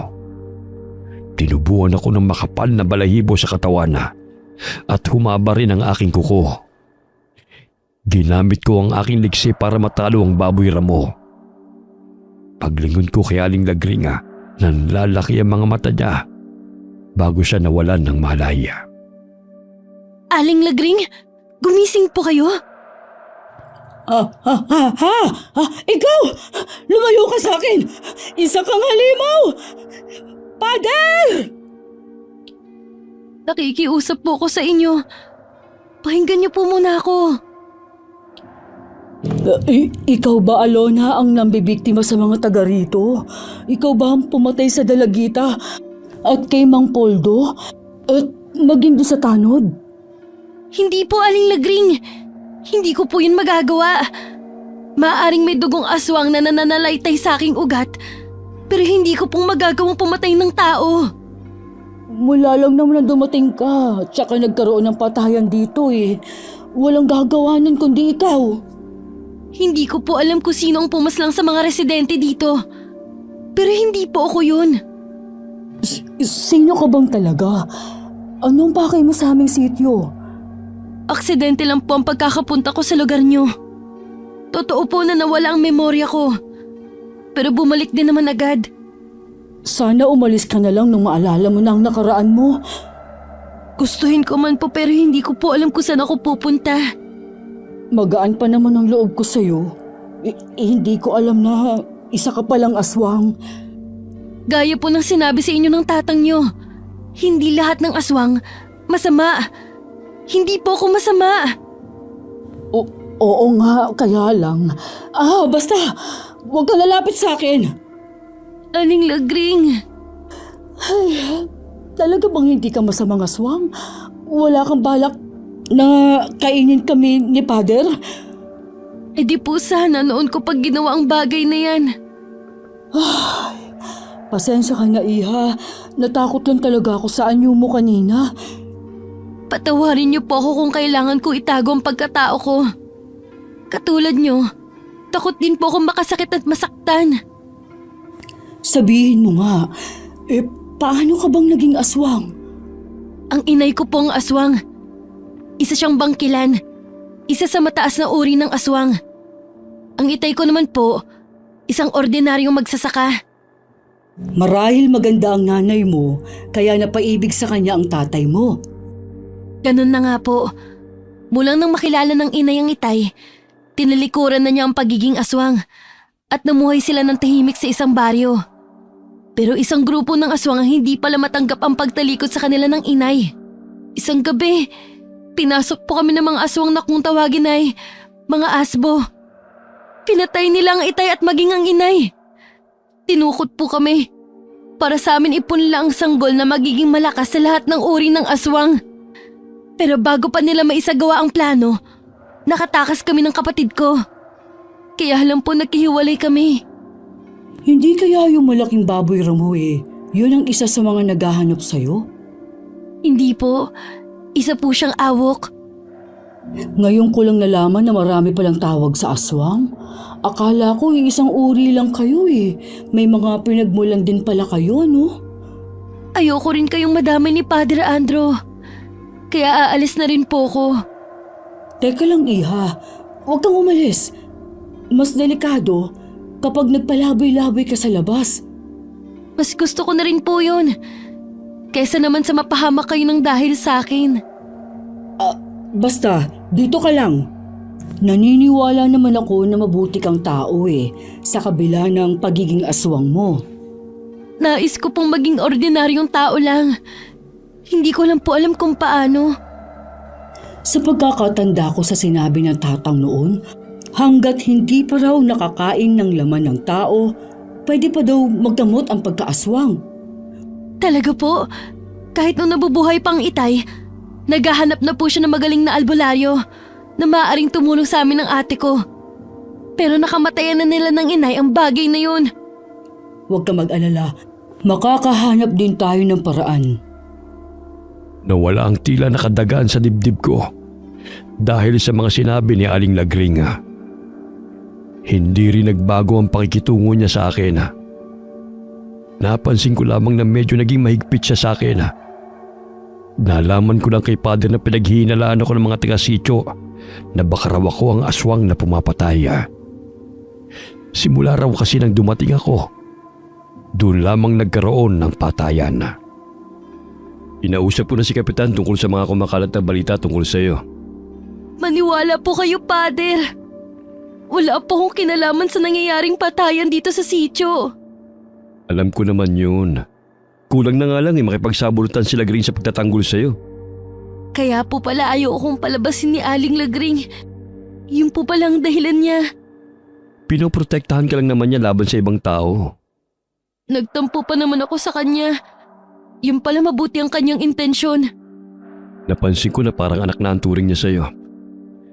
Tinubuan ako ng makapal na balahibo sa katawan at humaba rin ang aking kuko. Ginamit ko ang aking liksi para matalo ang baboy ramo. Paglingon ko kay Aling Lagring, nanlalaki ang mga mata niya bago siya nawalan ng malaya. Aling Lagring, gumising po kayo? Ikaw! Lumayo ka sa akin! Isa kang halimaw! Pader! Nakikiusap po ako sa inyo. Pakinggan niyo po muna ako. Ikaw ba, Alona, ang nambibiktima sa mga taga rito? Ikaw ba ang pumatay sa Dalagita at kay Mang Poldo at maging doon sa tanod? Hindi po, Aling Lagring. Hindi ko po yun magagawa. Maaaring may dugong aswang na nananalaytay sa aking ugat, pero hindi ko pong magagawang pumatay ng tao. Mula lang naman na dumating ka, tsaka nagkaroon ng patayan dito eh. Walang gagawanan kundi ikaw. Hindi ko po alam kung sino ang pumaslang sa mga residente dito. Pero hindi po ako yun. Sino ka bang talaga? Anong pakay mo sa aming sityo? Aksidente lang po ang pagkakapunta ko sa lugar niyo. Totoo po na nawala ang memorya ko. Pero bumalik din naman agad. Sana umalis ka na lang nung maalala mo na ang nakaraan mo. Gustuhin ko man po pero hindi ko po alam kung saan ako pupunta. Magaan pa naman ang loob ko sa'yo. Hindi ko alam na isa ka palang aswang. Gaya po ng sinabi sa inyo ng tatang niyo. Hindi lahat ng aswang masama. Hindi po ako masama. Oo nga, kaya lang. Basta, huwag kang lalapit sa akin. Aling Lagring. Ay, talaga bang hindi ka masamang aswang? Wala kang balak na kainin kami ni Pader? E di po sana noon ko pag ginawa ang bagay na yan. Pasensya ka na, Iha. Natakot lang talaga ako sa anyo mo kanina. Patawarin niyo po ako kung kailangan ko itago ang pagkatao ko. Katulad niyo, takot din po akong makasakit at masaktan. Sabihin mo nga, paano ka bang naging aswang? Ang inay ko po ang aswang. Isa siyang bangkilan. Isa sa mataas na uri ng aswang. Ang itay ko naman po, isang ordinaryong magsasaka. Marahil maganda ang nanay mo, kaya napaibig sa kanya ang tatay mo. Ganun na nga po. Mulang nang makilala ng inay ang itay, tinalikuran na niya ang pagiging aswang at namuhay sila ng tahimik sa isang baryo. Pero isang grupo ng aswang ang hindi pala matanggap ang pagtalikod sa kanila ng inay. Isang gabi, pinasok po kami ng mga aswang na kung tawagin ay mga asbo. Pinatay nila ang itay at maging ang inay. Tinukot po kami. Para sa amin ipunla ang sanggol na magiging malakas sa lahat ng uri ng aswang. Pero bago pa nila maisagawa ang plano, nakatakas kami ng kapatid ko. Kaya alam po naghihiwalay kami. Hindi kaya yung malaking baboy ramo yun ang isa sa mga naghahanap sa'yo? Hindi po. Isa po siyang awok. Ngayon ko lang nalaman na marami palang tawag sa aswang. Akala ko isang uri lang kayo May mga pinagmulan din pala kayo, no? Ayoko rin kayong madamay ni Padre Andro. Kaya aalis na rin po ko. Teka lang, Iha. Huwag kang umalis. Mas delikado kapag nagpalaboy-laboy ka sa labas. Mas gusto ko na rin po yun. Kaysa naman sa mapahamak kayo ng dahil sa akin. Basta, dito ka lang. Naniniwala naman ako na mabuti kang tao sa kabila ng pagiging aswang mo. Nais ko pong maging ordinaryong tao lang. Hindi ko lang po alam kung paano. Sa pagkakatanda ko sa sinabi ng tatang noon, Hanggat hindi pa raw nakakain ng laman ng tao, pwede pa daw magdamot ang pagkaaswang. Talaga po? Kahit nung nabubuhay pang itay, naghahanap na po siya ng magaling na albularyo na maaaring tumulong sa amin ng ate ko. Pero nakamatayan na nila ng inay ang bagay na yun. Huwag ka mag-alala, makakahanap din tayo ng paraan. Nawala ang tila nakadagaan sa dibdib ko dahil sa mga sinabi ni Aling Lagring. Hindi rin nagbago ang pakikitungo niya sa akin. Napansin ko lamang na medyo naging mahigpit siya sa akin. Nalaman ko lang kay Padre na pinaghihinalaan ako ng mga taga-sityo na baka raw ako ang aswang na pumapatay. Simula raw kasi nang dumating ako, doon lamang nagkaroon ng patayan. Inausap ko na si Kapitan tungkol sa mga kumakalat na balita tungkol sa iyo. Maniwala po kayo, Pader. Wala po akong kinalaman sa nangyayaring patayan dito sa sityo. Alam ko naman yun. Kulang na nga lang makipagsabulutan si Lagring sa pagtatanggol sa iyo. Kaya po pala ayokong palabasin ni Aling Lagring. Yun po pala ang dahilan niya. Pinoprotektahan ka lang naman niya laban sa ibang tao. Nagtampo pa naman ako sa kanya. Yun pala mabuti ang kanyang intensyon. Napansin ko na parang anak na ang turing niya sa iyo.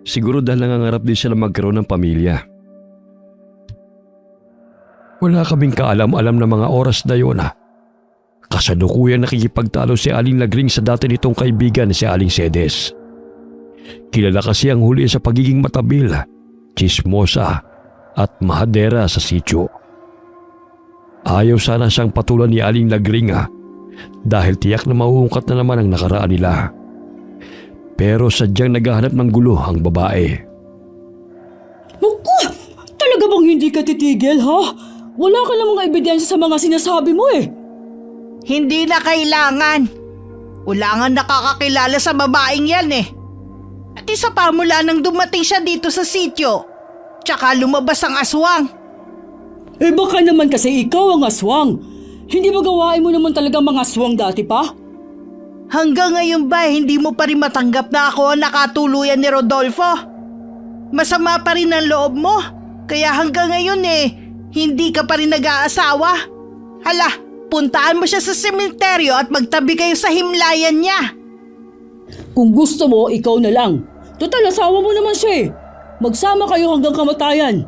Siguro dahil nangangarap din siya na magkaroon ng pamilya. Wala kaming kaalam-alam na mga oras na yun. Kasalukuyan nakikipagtalo si Aling Lagring sa dati nitong kaibigan na si Aling Sedes. Kilala kasi ang huli sa pagiging matabil, chismosa at mahadera sa sityo. Ayaw sana siyang patulan ni Aling Lagring dahil tiyak na mauungkat na naman ang nakaraan nila. Pero sadyang naghahanap ng gulo ang babae. Naku! Talaga bang hindi ka titigil, ha? Wala ka namang ebidensya sa mga sinasabi mo eh. Hindi na kailangan. Wala nga nakakakilala sa babaeng yan eh. At isa pa mula nang dumating siya dito sa sityo, tsaka lumabas ang aswang. Eh baka naman kasi ikaw ang aswang. Hindi ba gawain mo naman talagang mga aswang dati pa? Hanggang ngayon ba hindi mo pa rin matanggap na ako ang nakatuluyan ni Rodolfo? Masama pa rin ang loob mo, kaya hanggang ngayon hindi ka pa rin nag-aasawa. Hala, puntaan mo siya sa sementeryo at magtabi kayo sa himlayan niya. Kung gusto mo, ikaw na lang. Total, asawa mo naman siya eh. Magsama kayo hanggang kamatayan.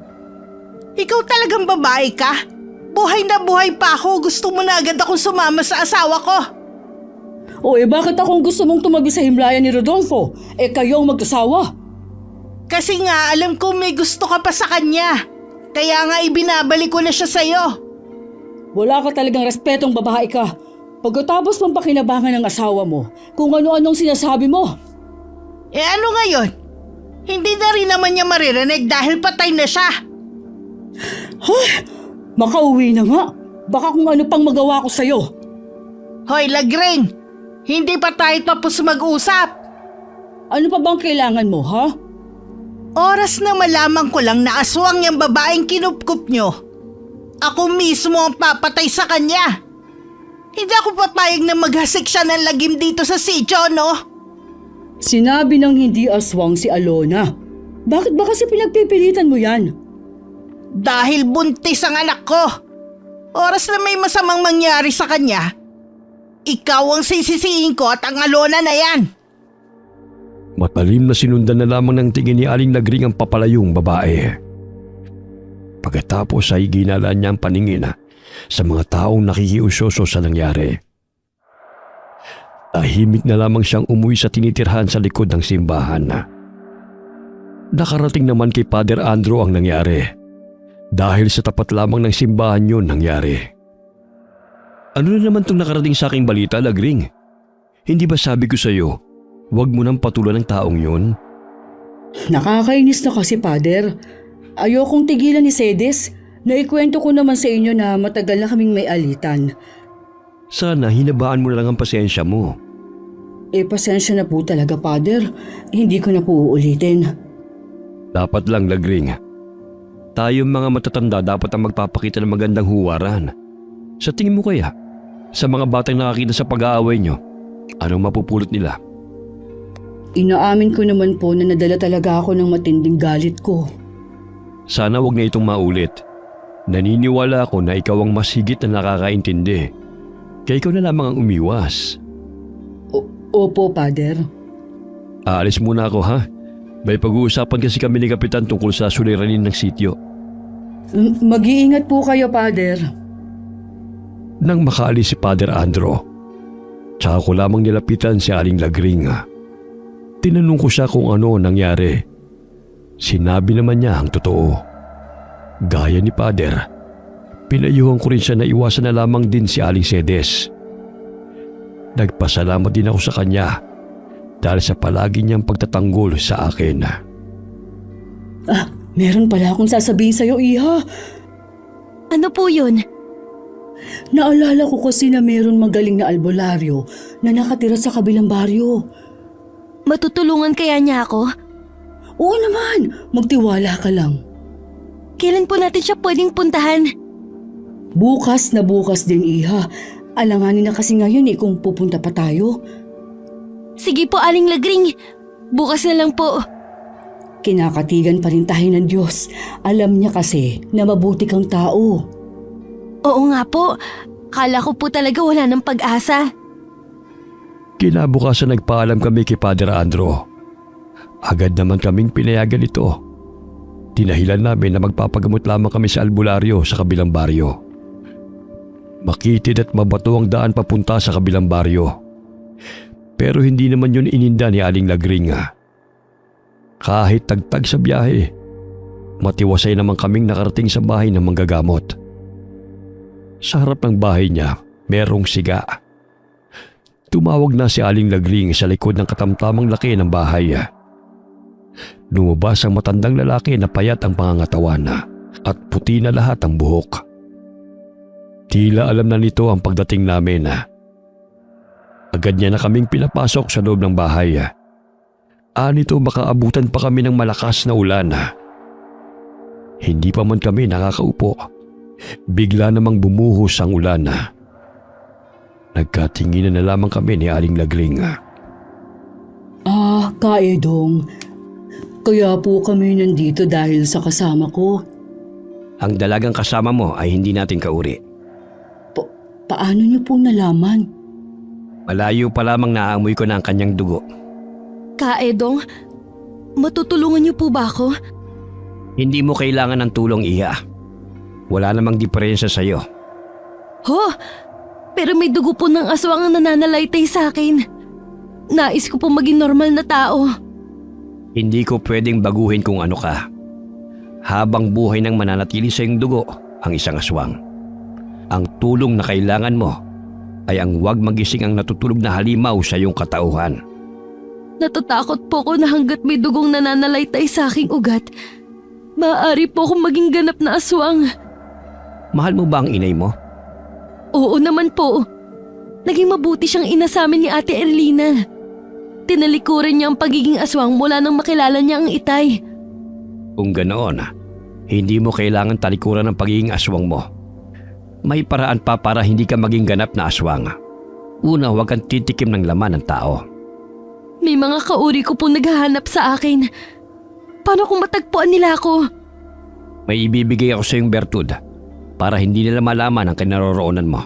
Ikaw talagang babae ka? Buhay na buhay pa ako, gusto mo na agad akong sumama sa asawa ko. O bakit akong gusto mong tumabi sa himlayan ni Rodolfo? Kayo ang mag-asawa. Kasi nga alam ko may gusto ka pa sa kanya. Kaya nga ibinabalik ko na siya sa'yo. Wala ka talagang respetong babae ka. Pagkatapos mong pakinabangan ng asawa mo, kung ano-anong sinasabi mo. Ano ngayon? Hindi na rin naman niya maririnig dahil patay na siya. Makauwi na nga. Baka kung ano pang magawa ko sa'yo. Hoy, Lagring! Hindi pa tayo tapos mag-usap. Ano pa bang kailangan mo, ha? Oras na malaman ko lang na aswang yung babaeng kinupkup nyo. Ako mismo ang papatay sa kanya. Hindi ako papayag na maghasik siya ng lagim dito sa sityo, no? Sinabi ng hindi aswang si Alona. Bakit ba kasi pinagpipilitan mo yan? Dahil buntis ang anak ko. Oras na may masamang mangyari sa kanya, ikaw ang sisisihin ko at ang Alona na yan. Matalim na sinundan na lamang ng tingin ni Aling Lagring ang papalayong babae. Pagkatapos ay ginalaan niya ang paningin sa mga taong nakikiusoso sa nangyari. Tahimik na lamang siyang umuwi sa tinitirhan sa likod ng simbahan. Nakarating naman kay Father Andrew ang nangyari. Dahil sa tapat lamang ng simbahan yun nangyari. Ano na naman itong nakarating sa aking balita, Lagring? Hindi ba sabi ko sa iyo, huwag mo nang patulan ng taong yun? Nakakainis na kasi, Father. Ayokong tigilan ni Sedes. Naikwento ko naman sa inyo na matagal na kaming may alitan. Sana hinabaan mo na lang ang pasensya mo. Pasensya na po talaga, Father. Hindi ko na po uulitin. Dapat lang, Lagring. Tayong mga matatanda dapat ang magpapakita ng magandang huwaran. Sa tingin mo kaya, sa mga batang nakakita sa pag-aaway nyo, anong mapupulot nila? Inaamin ko naman po na nadala talaga ako ng matinding galit ko. Sana wag na itong maulit. Naniniwala ako na ikaw ang mas higit na nakakaintindi. Kaya ikaw na lamang ang umiwas. Opo, Father. Aalis muna ako ha. May pag-uusapan kasi kami ni Kapitan tungkol sa suliranin ng sityo. Mag-iingat po kayo, Father. Nang makaalis si Father Andro, tsaka ko lamang nilapitan si Aling Lagring. Tinanong ko siya kung ano nangyari. Sinabi naman niya ang totoo. Gaya ni Father, pinayuhan ko rin siya na iwasan na lamang din si Aling Sedes. Nagpasalamat din ako sa kanya dahil sa palagi niyang pagtatanggol sa akin. Meron pala akong sasabihin sa'yo, Iha. Ano po yun? Naalala ko kasi na meron magaling na albularyo na nakatira sa kabilang baryo. Matutulungan kaya niya ako? Oo naman, magtiwala ka lang. Kailan po natin siya pwedeng puntahan? Bukas na bukas din, Iha. Alanganin na kasi ngayon kung pupunta pa tayo. Sige po, Aling Lagring. Bukas na lang po. Kinakatigan pa rin tayo ng Diyos. Alam niya kasi na mabuti kang tao. Oo nga po. Kala ko po talaga wala ng pag-asa. Kinabukasan nagpaalam kami kay Father Andro. Agad naman kaming pinayagan ito. Tinahilan namin na magpapagamot lamang kami sa albularyo sa kabilang baryo. Makitid at mabato ang daan papunta sa kabilang baryo. Pero hindi naman yun ininda ni Aling Lagring. Kahit tagtag sa biyahe, matiwasay naman kaming nakarating sa bahay ng manggagamot. Sa harap ng bahay niya, merong siga. Tumawag na si Aling Lagring sa likod ng katamtamang laki ng bahay. Lumabas ang matandang lalaki na payat ang pangangatawan at puti na lahat ang buhok. Tila alam na nito ang pagdating namin. Agad niya na kaming pinapasok sa loob ng bahay. Anito baka abutan pa kami ng malakas na ulan. Hindi pa man kami nakakaupo. Bigla namang bumuhos ang ulan. Nagkatinginan na lamang kami ni Aling Lagring. Kaedong. Kaya po kami nandito dahil sa kasama ko. Ang dalagang kasama mo ay hindi natin kauri. Paano niyo po nalaman? Malayo pa lamang naamoy ko na ang kanyang dugo. Kaedong, matutulungan niyo po ba ako? Hindi mo kailangan ng tulong, Iha. Wala namang diferensya sa'yo. Ho! Pero may dugo po ng aswang ang nananalaytay sa akin. Nais ko po maging normal na tao. Hindi ko pwedeng baguhin kung ano ka. Habang buhay nang mananatili sa iyong dugo ang isang aswang. Ang tulong na kailangan mo ay ang huwag magising ang natutulog na halimaw sa iyong katauhan. Natatakot po ko na hanggat may dugong nananalaytay sa aking ugat, maaari po akong maging ganap na aswang. Mahal mo ba ang inay mo? Oo naman po. Naging mabuti siyang ina sa amin ni Ate Erlina. Tinalikuran niya ang pagiging aswang mula nang makilala niya ang itay. Kung ganoon, hindi mo kailangan talikuran ng pagiging aswang mo. May paraan pa para hindi ka maging ganap na aswang. Una, huwag kang titikim ng laman ng tao. May mga kauri ko pong naghahanap sa akin. Paano kung matagpuan nila ako? May ibibigay ako sa iyong bertud para hindi nila malaman ang kinaroroonan mo.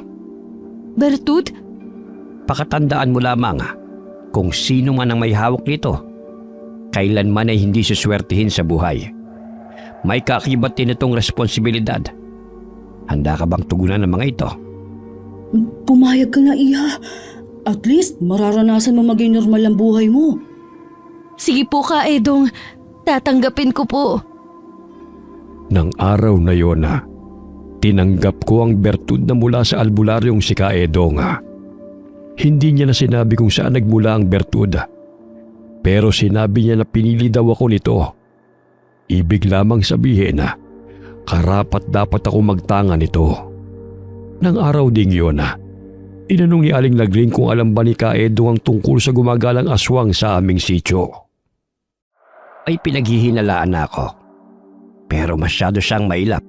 Bertud? Pakatandaan mo lamang kung sino man ang may hawak nito. Kailanman ay hindi suswertihin sa buhay. May kaakibat din itong responsibilidad. Handa ka bang tugunan ng mga ito? Pumayag ka na, Iha. At least mararanasan mo maging normal ang buhay mo. Sige po, Kaedong. Tatanggapin ko po. Nang araw na yon, tinanggap ko ang bertud na mula sa albularyong si Kaedong. Hindi niya na sinabi kung saan nagmula ang bertud. Pero sinabi niya na pinili daw ako nito. Ibig lamang sabihin na karapat dapat ako magtanga nito. Nang araw ding yun, tinanong ni Aling Lagring kung alam ba ni Kaedong ang tungkol sa gumagalang aswang sa aming sityo. Ay pinaghihinalaan na ako. Pero masyado siyang mailap.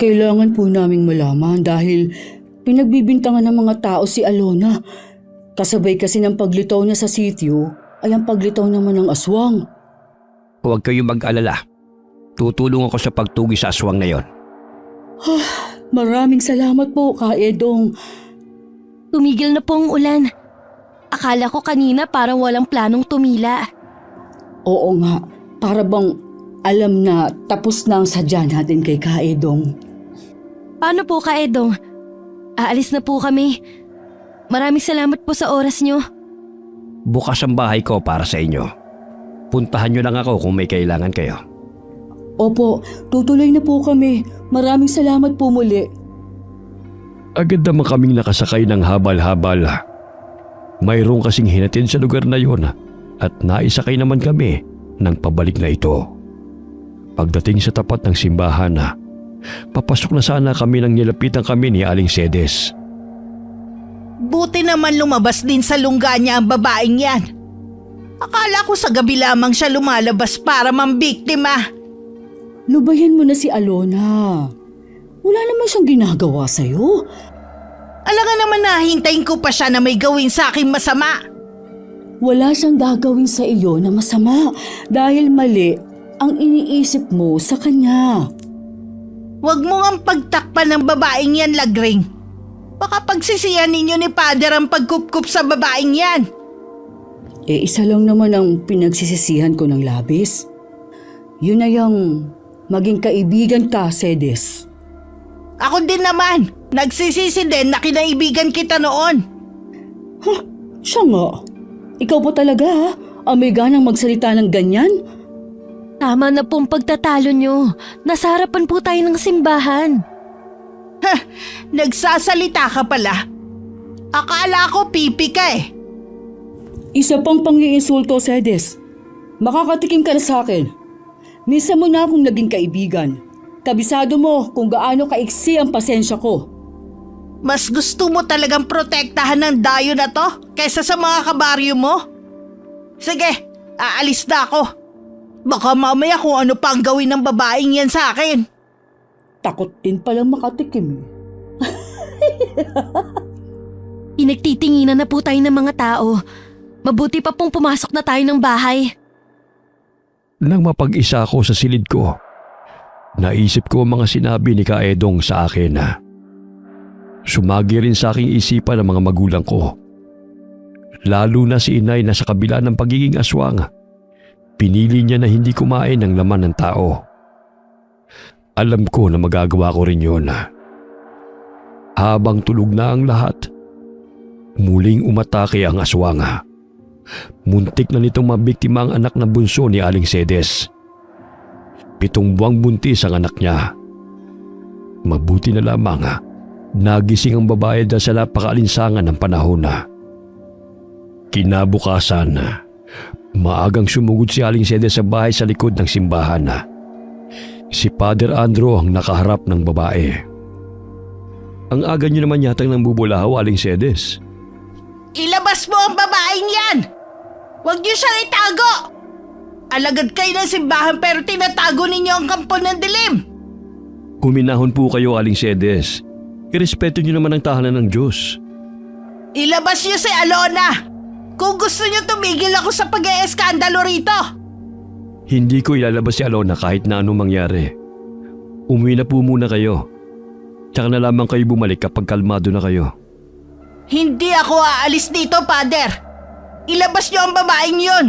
Kailangan po naming malaman dahil pinagbibintangan ng mga tao si Alona. Kasabay kasi ng paglitaw niya sa sityo ay ang paglitaw naman ng aswang. Huwag kayong mag-alala. Tutulong ako sa pagtugi sa aswang na yon. Maraming salamat po, Ka Edong. Tumigil na po ang ulan. Akala ko kanina parang walang planong tumila. Oo nga, para bang alam na tapos na ang sadya natin kay Ka Edong. Paano po, Ka Edong? Aalis na po kami. Maraming salamat po sa oras nyo. Bukas ang bahay ko para sa inyo. Puntahan nyo lang ako kung may kailangan kayo. Opo, tutuloy na po kami. Maraming salamat po muli. Agad naman kaming nakasakay ng habal-habal. Mayroong kasing hinatid sa lugar na yon at naisakay naman kami ng pabalik na ito. Pagdating sa tapat ng simbahan, papasok na sana kami nang nilapitan kami ni Aling Cedes. Buti naman lumabas din sa lungga niya ang babaeng yan. Akala ko sa gabi lamang siya lumalabas para mambiktima. Lubayan mo na si Alona. Wala naman siyang ginagawa sa'yo. Alangan naman nahintayin ko pa siya na may gawin sa akin masama. Wala siyang gagawin sa iyo na masama dahil mali ang iniisip mo sa kanya. Huwag mo ngang pagtakpan ng babaeng yan, Lagring. Baka pagsisiyan ninyo ni Father ang pagkupkup sa babaeng yan. Isa lang naman ang pinagsisisihan ko ng labis. Yun na yung maging kaibigan ka, Cedes. Ako din naman, nagsisisi din na kinaibigan kita noon. Siya nga. Ikaw po talaga ang may ganang magsalita ng ganyan? Tama na pong pagtatalo nyo. Nasa harapan po tayo ng simbahan. Nagsasalita ka pala. Akala ko pipi ka eh. Isa pang pang-iinsulto, Cedes. Makakatikim ka na sa akin. Minsan mo na akong naging kaibigan. Kabisado mo kung gaano kaiksi ang pasensya ko. Mas gusto mo talagang protektahan ng dayo na to kaysa sa mga kabaryo mo? Sige, aalis na ako. Baka mamaya kung ano pa ang gawin ng babaeng yan sa akin. Takot din palang makatikim. Pinagtitinginan na po tayo ng mga tao. Mabuti pa pong pumasok na tayo ng bahay. Nang mapag-isa ako sa silid ko, naisip ko ang mga sinabi ni Ka Edong sa akin. Sumagi rin sa aking isipan ang mga magulang ko. Lalo na si inay na sa kabila ng pagiging aswang, pinili niya na hindi kumain ng laman ng tao. Alam ko na magagawa ko rin yun. Habang tulog na ang lahat, muling umatake ang aswang. Muntik na nitong mabiktima ang anak na bunso ni Aling Cedes. 7 buwang buntis ang anak niya. Mabuti na lamang nagising ang babae dahil sa napakaalinsangan ng panahon. Kinabukasan, maagang sumugod si Aling Cedes sa bahay sa likod ng simbahan. Si Father Andrew ang nakaharap ng babae. Ang aga niyo naman yatang nang bubulahaw, Aling Cedes. Ilabas mo ang babaeng yan! Huwag niyo siyang itago! Alagad kayo ng simbahan pero tinatago ninyo ang kampo ng dilim! Huminahon po kayo, Aling Cedes. Irespeto niyo naman ang tahanan ng Diyos. Ilabas niyo si Alona! Kung gusto niyo tumigil ako sa pag-e-eskandalo rito! Hindi ko ilalabas si Alona kahit na anong mangyari. Umuwi na po muna kayo. Tsaka na lamang kayo bumalik kapag kalmado na kayo. Hindi ako aalis dito, Father! Ilabas niyo ang babaeng yun!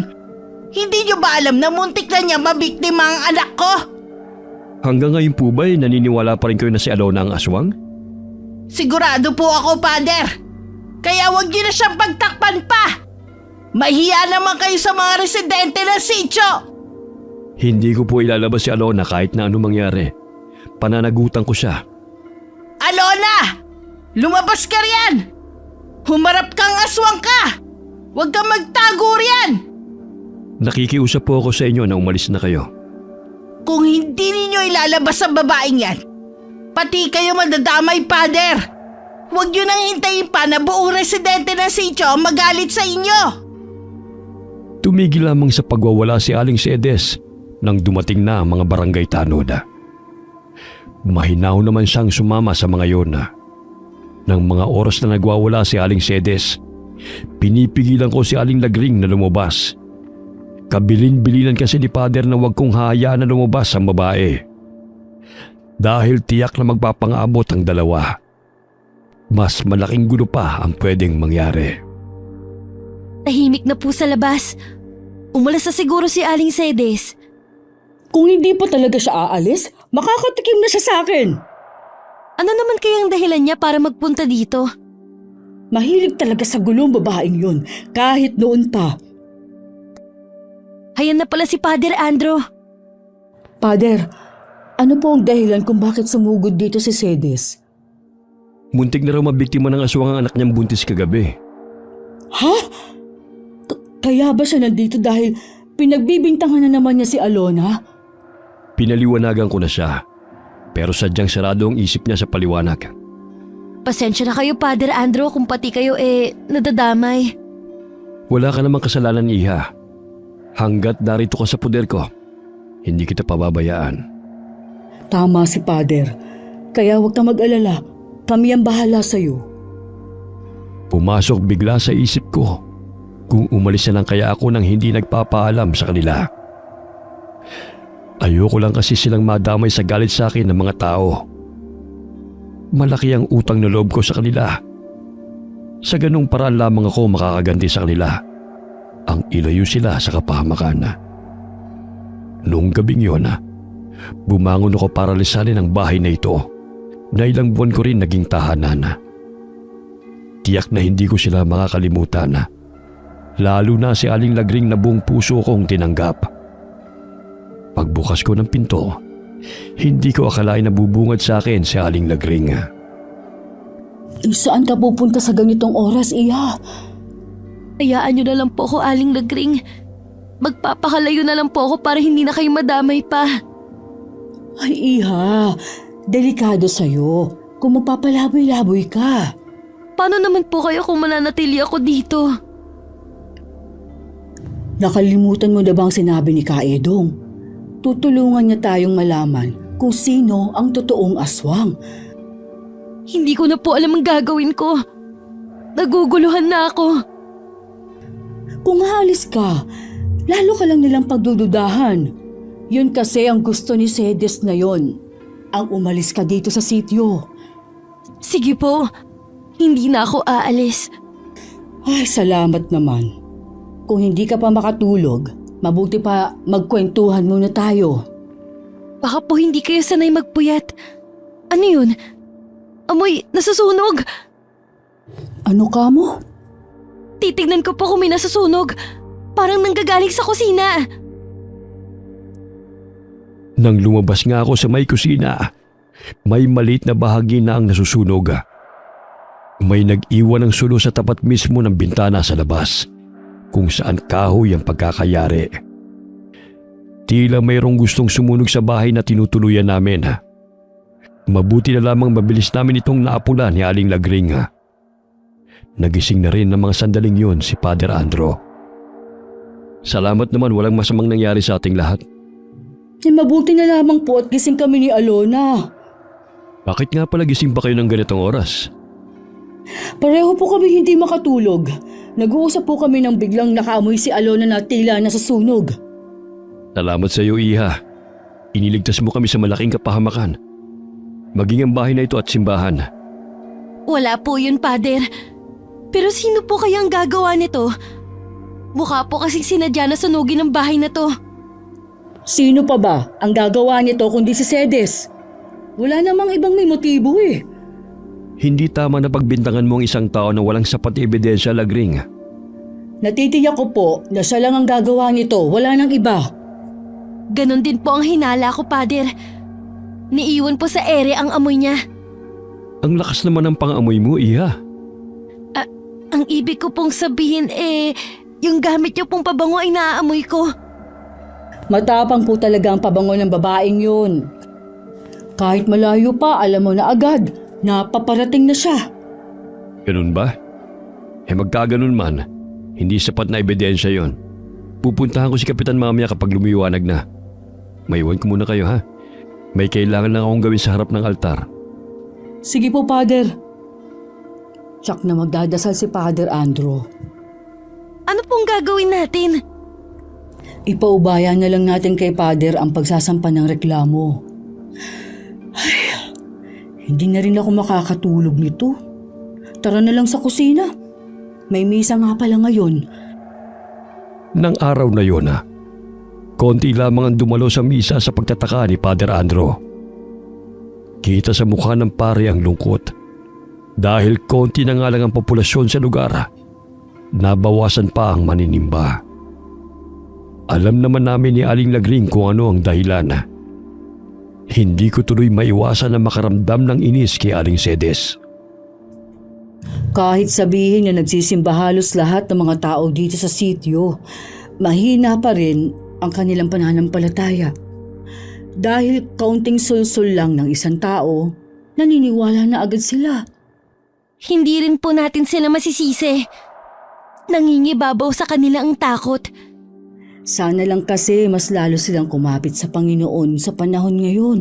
Hindi niyo ba alam na muntik na niya mabiktima ang anak ko? Hanggang ngayon po ba'y naniniwala pa rin kayo na si Alona ang aswang? Sigurado po ako, Father! Kaya huwag niyo na siyang pagtakpan pa! Mahiya naman kayo sa mga residente ng sitio! Hindi ko po ilalabas si Alona kahit na anong mangyari. Pananagutan ko siya. Alona! Lumabas ka riyan! Humarap kang aswang ka! Huwag kang magtago riyan! Nakikiusap po ako sa inyo na umalis na kayo. Kung hindi ninyo ilalabas ang babaeng yan, pati kayo madadamay, Father! Huwag nyo nang hintayin pa na buong residente ng sitio ang magalit sa inyo! Tumigil lamang sa pagwawala si Aling Cedes nang dumating na ang mga barangay tanod. Mahinaw naman siyang sumama sa mga yon. Nang mga oras na nagwawala si Aling Cedes, pinipigilan ko si Aling Lagring na lumabas. Kabilin-bilinan kasi ni Father na huwag kong hayaan na lumabas ang babae. Dahil tiyak na magpapangabot ang dalawa. Mas malaking gulo pa ang pwedeng mangyari. Tahimik na po sa labas. Umalas na siguro si Aling Cedes. Kung hindi pa talaga siya aalis, makakatikim na siya sa akin. Ano naman kayang dahilan niya para magpunta dito? Mahilig talaga sa gulong babaeng yun, kahit noon pa. Hayan na pala si Father Andrew. Father, ano po ang dahilan kung bakit sumugod dito si Cedes? Muntik na raw mabiktima ng aswang ang anak niyang buntis kagabi. Ha? Kaya ba siya nandito dahil pinagbibintangan na naman niya si Alona? Pinaliwanagan ko na siya. Pero sadyang sarado ang isip niya sa paliwanag. Pasensya na kayo, Father Andrew, kung pati kayo nadadamay. Wala ka namang kasalanan, Iha. Hanggat narito ka sa puder ko, hindi kita pababayaan. Tama si Father. Kaya huwag kang mag-alala. Kami ang bahala sa'yo. Pumasok bigla sa isip ko kung umalis na lang kaya ako nang hindi nagpapaalam sa kanila. Ayoko lang kasi silang madamay sa galit sa akin ng mga tao. Malaki ang utang na loob ko sa kanila. Sa ganung paraan lamang ako makakaganti sa kanila. Ang ilayo sila sa kapahamakan. Noong gabing yun, bumangon ako para lisanin ang bahay na ito na ilang buwan ko rin naging tahanan. Tiyak na hindi ko sila makakalimutan. Lalo na si Aling Lagring na buong puso kong tinanggap. Pagbukas ko ng pinto, hindi ko akalain na bubungad sa akin si Aling Lagring. Saan ka pupunta sa ganitong oras, Iha? Hayaan niyo na lang po ako, Aling Lagring. Magpapakalayo na lang po ako para hindi na kayo madamay pa. Ay, Iha. Delikado sa'yo. Kung magpapalaboy-laboy ka. Paano naman po kayo kung mananatili ako dito? Nakalimutan mo na bang sinabi ni Kaedong? Tutulungan niya tayong malaman kung sino ang totoong aswang. Hindi ko na po alam ang gagawin ko. Naguguluhan na ako. Kung haalis ka, lalo ka lang nilang pagdududahan. Yun kasi ang gusto ni Cedes na yon. Ang umalis ka dito sa sityo. Sige po, hindi na ako aalis. Ay, salamat naman. Kung hindi ka pa makatulog, mabuti pa magkwentuhan muna tayo. Baka po hindi kayo sanay magpuyat. Ano yun? Amoy, nasusunog! Ano ka mo? Titignan ko po kung may nasusunog. Parang nanggagaling sa kusina. Nang lumabas nga ako sa may kusina, may maliit na bahagi na ang nasusunog. May nag-iwan ng sulo sa tapat mismo ng bintana sa labas, kung saan kahoy ang pagkakayari. Tila mayroong gustong sumunog sa bahay na tinutuluyan namin. Mabuti na lamang mabilis namin itong naapula ni Aling Lagring. Nagising na rin ng mga sandaling yun si Father Andrew. Salamat naman, walang masamang nangyari sa ating lahat. Mabuti na lamang po at gising kami ni Alona. Bakit nga pala gising pa kayo ng ganitong oras? Pareho po kami hindi makatulog. Nag-uusap po kami nang biglang nakaamoy si Alona na tila nasusunog. Salamat sa iyo, Iha. Iniligtas mo kami sa malaking kapahamakan. Maging ang bahay na ito at simbahan. Wala po yun, Father. Pero sino po kaya ang gagawa nito? Mukha po kasing sinadya na sunugin ang bahay na to. Sino pa ba ang gagawa nito kundi si Cedes? Wala namang ibang may motibo eh. Hindi tama na pagbintangan mo ang isang tao na walang sapat na ebidensya, Lagring. Natitiyak ko po na siya lang ang gagawa nito, wala nang iba. Ganon din po ang hinala ko, Father. Niiwan po sa ere ang amoy niya. Ang lakas naman ng pang-amoy mo, Iha. Ang ibig ko pong sabihin yung gamit niyo pong pabango ay naaamoy ko. Matapang po talaga ang pabango ng babaeng yun. Kahit malayo pa, alam mo na agad, napaparating na siya. Ganun ba? Magkaganon man, hindi sapat na ebidensya yon. Pupuntahan ko si Kapitan mamaya kapag lumiwanag na. Maiwan ko muna kayo, ha? May kailangan lang akong gawin sa harap ng altar. Sige po, Father. Tsak na magdadasal si Father Andrew. Ano pong gagawin natin? Ipaubaya na lang natin kay Father ang pagsasampa ng reklamo. Ay, hindi na rin ako makakatulog nito. Tara na lang sa kusina. May misa nga pala ngayon. Nang araw na yun, konti lamang ang dumalo sa misa sa pagtataka ni Father Andro. Kita sa mukha ng pare ang lungkot. Dahil konti na nga lang ang populasyon sa lugar, nabawasan pa ang maninimba. Alam naman namin ni Aling Lagring kung ano ang dahilan. Hindi ko tuloy maiwasan na makaramdam ng inis kay Aling Cedes. Kahit sabihin na nagsisimba halos lahat ng mga tao dito sa sitio, mahina pa rin ang kanilang pananampalataya. Dahil kaunting sulsul lang ng isang tao, naniniwala na agad sila. Hindi rin po natin sila masisisi. Nangingibabaw sa kanila ang takot. Sana lang kasi mas lalo silang kumapit sa Panginoon sa panahon ngayon.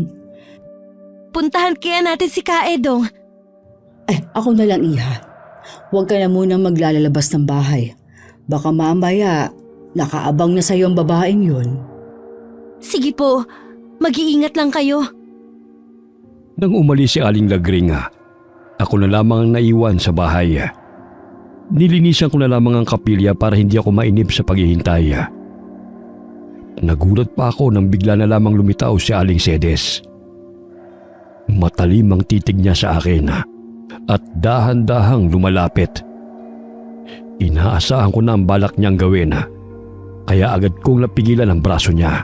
Puntahan kaya natin si Kaedong. Ako na lang, Iha. Huwag ka na munang maglalabas ng bahay. Baka mamaya nakaabang na sa'yo ang babaeng yun. Sige po, mag-iingat lang kayo. Nang umalis si Aling Lagring, ako na lamang ang naiwan sa bahay. Nilinisan ko na lamang ang kapilya para hindi ako mainip sa paghihintay. Nagulat pa ako nang bigla na lamang lumitaw si Aling Cedes. Matalim ang titig niya sa akin at dahan-dahang lumalapit. Inaasahan ko na ang balak niyang gawin, kaya agad kong napigilan ang braso niya.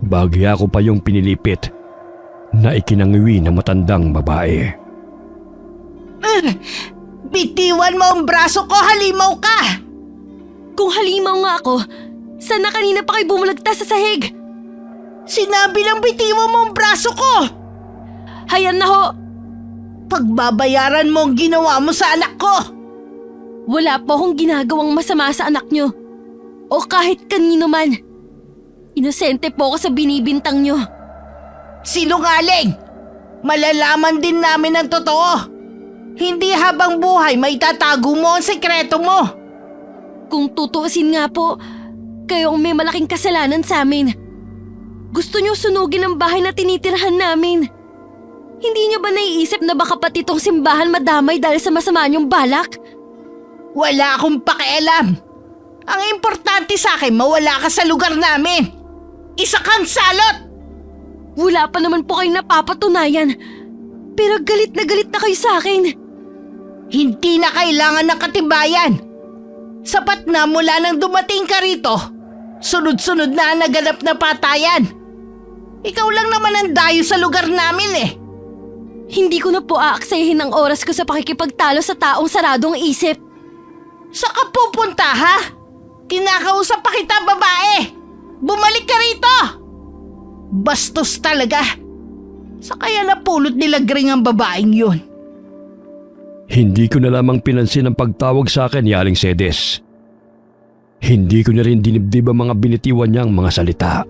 Bagya ko pa yung pinilipit na ikinangiwi ng matandang babae. Bitiwan mo ang braso ko, halimaw ka! Kung halimaw nga ako, sana kanina pa kayo bumulagtas sa sahig? Sinabi lang bitiwan mo ang braso ko! Hayan na ho! Pagbabayaran mo ang ginawa mo sa anak ko! Wala po akong ginagawang masama sa anak nyo. O kahit kanino man. Inosente po ako sa binibintang nyo. Sinungaling! Malalaman din namin ang totoo. Hindi habang buhay may tatago mo ang sekreto mo. Kung tutuusin nga po, kayo ang may malaking kasalanan sa amin. Gusto nyo sunugin ang bahay na tinitirhan namin. Hindi nyo ba naiisip na baka pati itong simbahan madamay dahil sa masama nyong balak? Wala akong pakialam. Ang importante sa akin, mawala ka sa lugar namin. Isa kang salot! Wala pa naman po kayong napapatunayan. Pero galit na kayo sa akin. Hindi na kailangan ng katibayan. Sapat na mula nang dumating ka rito. Sunod-sunod na ang naganap na patayan. Ikaw lang naman ang dayo sa lugar namin eh. Hindi ko na po aaksayahin ang oras ko sa pakikipagtalo sa taong saradong isip. Saan ka pupunta ha? Kinakausap pa kita, babae. Bumalik ka rito. Bastos talaga. Sa kaya napulot nila Gring ang babaeng yun. Hindi ko na lamang pinansin ang pagtawag sa akin ni Aling Cedes. Hindi ko na rin dinibdib ang mga binitiwan niyang mga salita.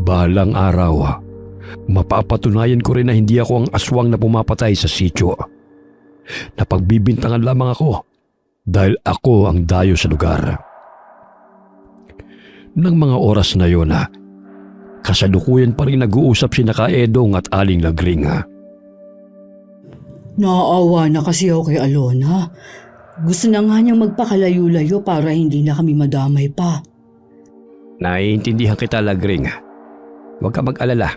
Bahalang araw, mapapatunayan ko rin na hindi ako ang aswang na pumapatay sa sityo. Napagbibintangan lamang ako dahil ako ang dayo sa lugar. Nang mga oras na yun, kasalukuyan pa rin nag-uusap si Kaedong at Aling Lagring. Naaawa na kasi ako kay Alona. Gusto na nga niyang magpakalayo-layo para hindi na kami madamay pa. Naiintindihan kita, Lagring. Huwag ka mag-alala.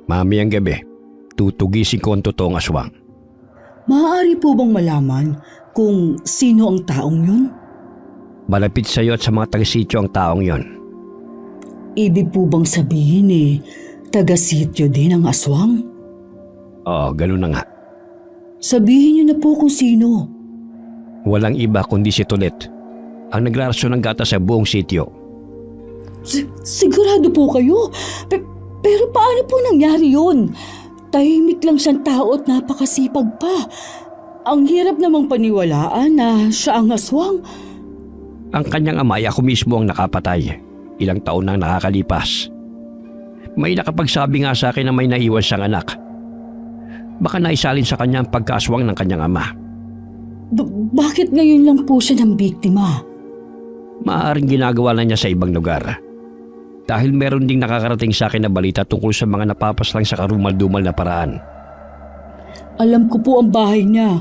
Mamayang gabi, tutugisin ko ang totoong aswang. Maaari po bang malaman kung sino ang taong yun? Malapit sa iyo at sa mga taga-sityo ang taong yon. Ibig po bang sabihin taga-sityo din ang aswang? Oo, ganun na nga. Sabihin niyo na po kung sino. Walang iba kundi si Tolet, ang nagrarasyon ng gata sa buong sityo. Sigurado po kayo? Pero paano po nangyari yun? Tahimik lang siyang tao at napakasipag pa. Ang hirap namang paniwalaan na siya ang aswang. Ang kanyang ama ay ako mismo ang nakapatay. Ilang taon nang nakakalipas. May nakapagsabi nga sa akin na may naiwan siyang anak. Baka naisalin sa kanya ang pagkaaswang ng kanyang ama. Bakit ngayon lang po siya ng biktima? Maaaring ginagawa na niya sa ibang lugar. Dahil meron ding nakakarating sa akin na balita tungkol sa mga napapaslang sa karumal-dumal na paraan. Alam ko po ang bahay niya.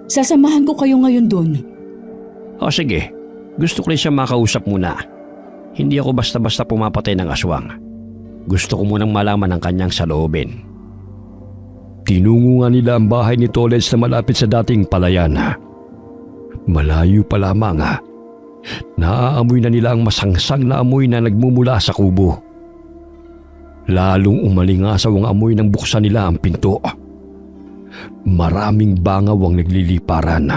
Sasamahan ko kayo ngayon doon. O sige, gusto ko rin siya makausap muna. Hindi ako basta-basta pumapatay ng aswang. Gusto ko munang malaman ang kanyang saloobin. Tinungo nga nila ang bahay ni Tolets na malapit sa dating palayan. Malayo pa lamang. Naaamoy na nila ang masangsang na amoy na nagmumula sa kubo. Lalong umalingasaw ang amoy nang buksan nila ang pinto. Maraming bangaw ang nagliliparan.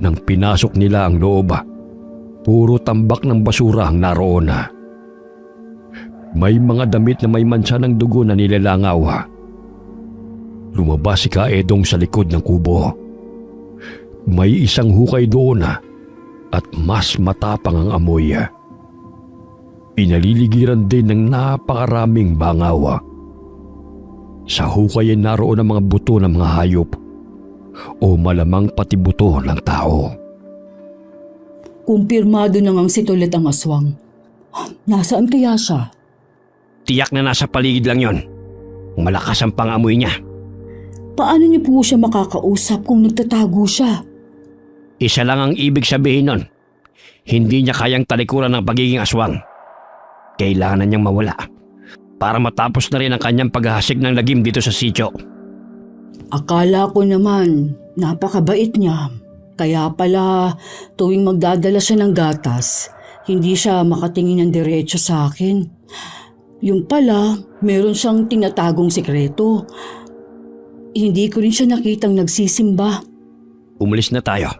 Nang pinasok nila ang loob, puro tambak ng basura ang naroon. May mga damit na may mansa ng dugo na nilalangaw. Lumabas si Kaedong sa likod ng kubo. May isang hukay doon at mas matapang ang amoy. Pinaliligiran din ng napakaraming bangaw. Sa hukay ay naroon ang mga buto ng mga hayop o malamang pati buto ng tao. Kumpirmado na ngang si Tolet ang aswang. Nasaan kaya siya? Tiyak na nasa paligid lang yon. Malakas ang pangamoy niya. Paano niyo po siya makakausap kung nagtatago siya? Isa lang ang ibig sabihin nun. Hindi niya kayang talikuran ng pagiging aswang. Kailangan niyang mawala para matapos na rin ang kanyang paghahasik ng lagim dito sa sitio. Akala ko naman, napakabait niya. Kaya pala, tuwing magdadala siya ng gatas, hindi siya makatingin ng diretso sa akin. Yung pala, meron siyang tinatagong sikreto. Hindi ko rin siya nakitang nagsisimba. Umalis na tayo.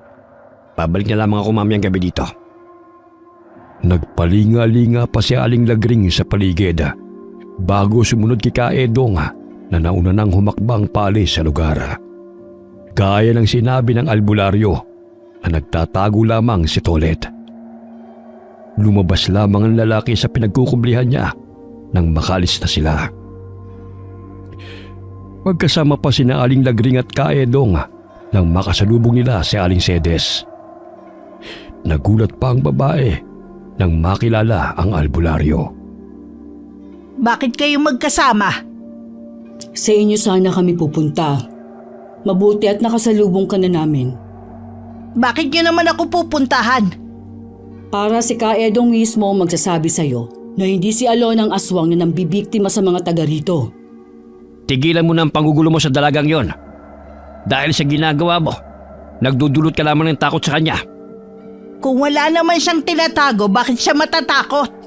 Pabalik na lamang ako mamayang gabi dito. Nagpalinga-linga pa si Aling Lagring sa paligid bago sumunod kay Kaedong na nauna nang humakbang paalis sa lugar. Gaya ng sinabi ng albularyo na nagtatago lamang si Tolet. Lumabas lamang ang lalaki sa pinagkukublihan niya nang makalis na sila. Magkasama pa sina Aling Lagring at Kaedong nang makasalubong nila si Aling Sedes. Nagulat pa ang babae nang makilala ang albularyo. Bakit kayo magkasama? Sa inyo sana kami pupunta. Mabuti at nakasalubong ka na namin. Bakit nyo naman ako pupuntahan? Para si Kaedong mismo ang magsasabi sa'yo na hindi si Alon ang aswang na nambibiktima sa mga taga rito. Tigilan mo na ang panggugulo mo sa dalagang yon. Dahil sa ginagawa mo, nagdudulot ka lamang ng takot sa kanya. Kung wala naman siyang tinatago, bakit siya matatakot?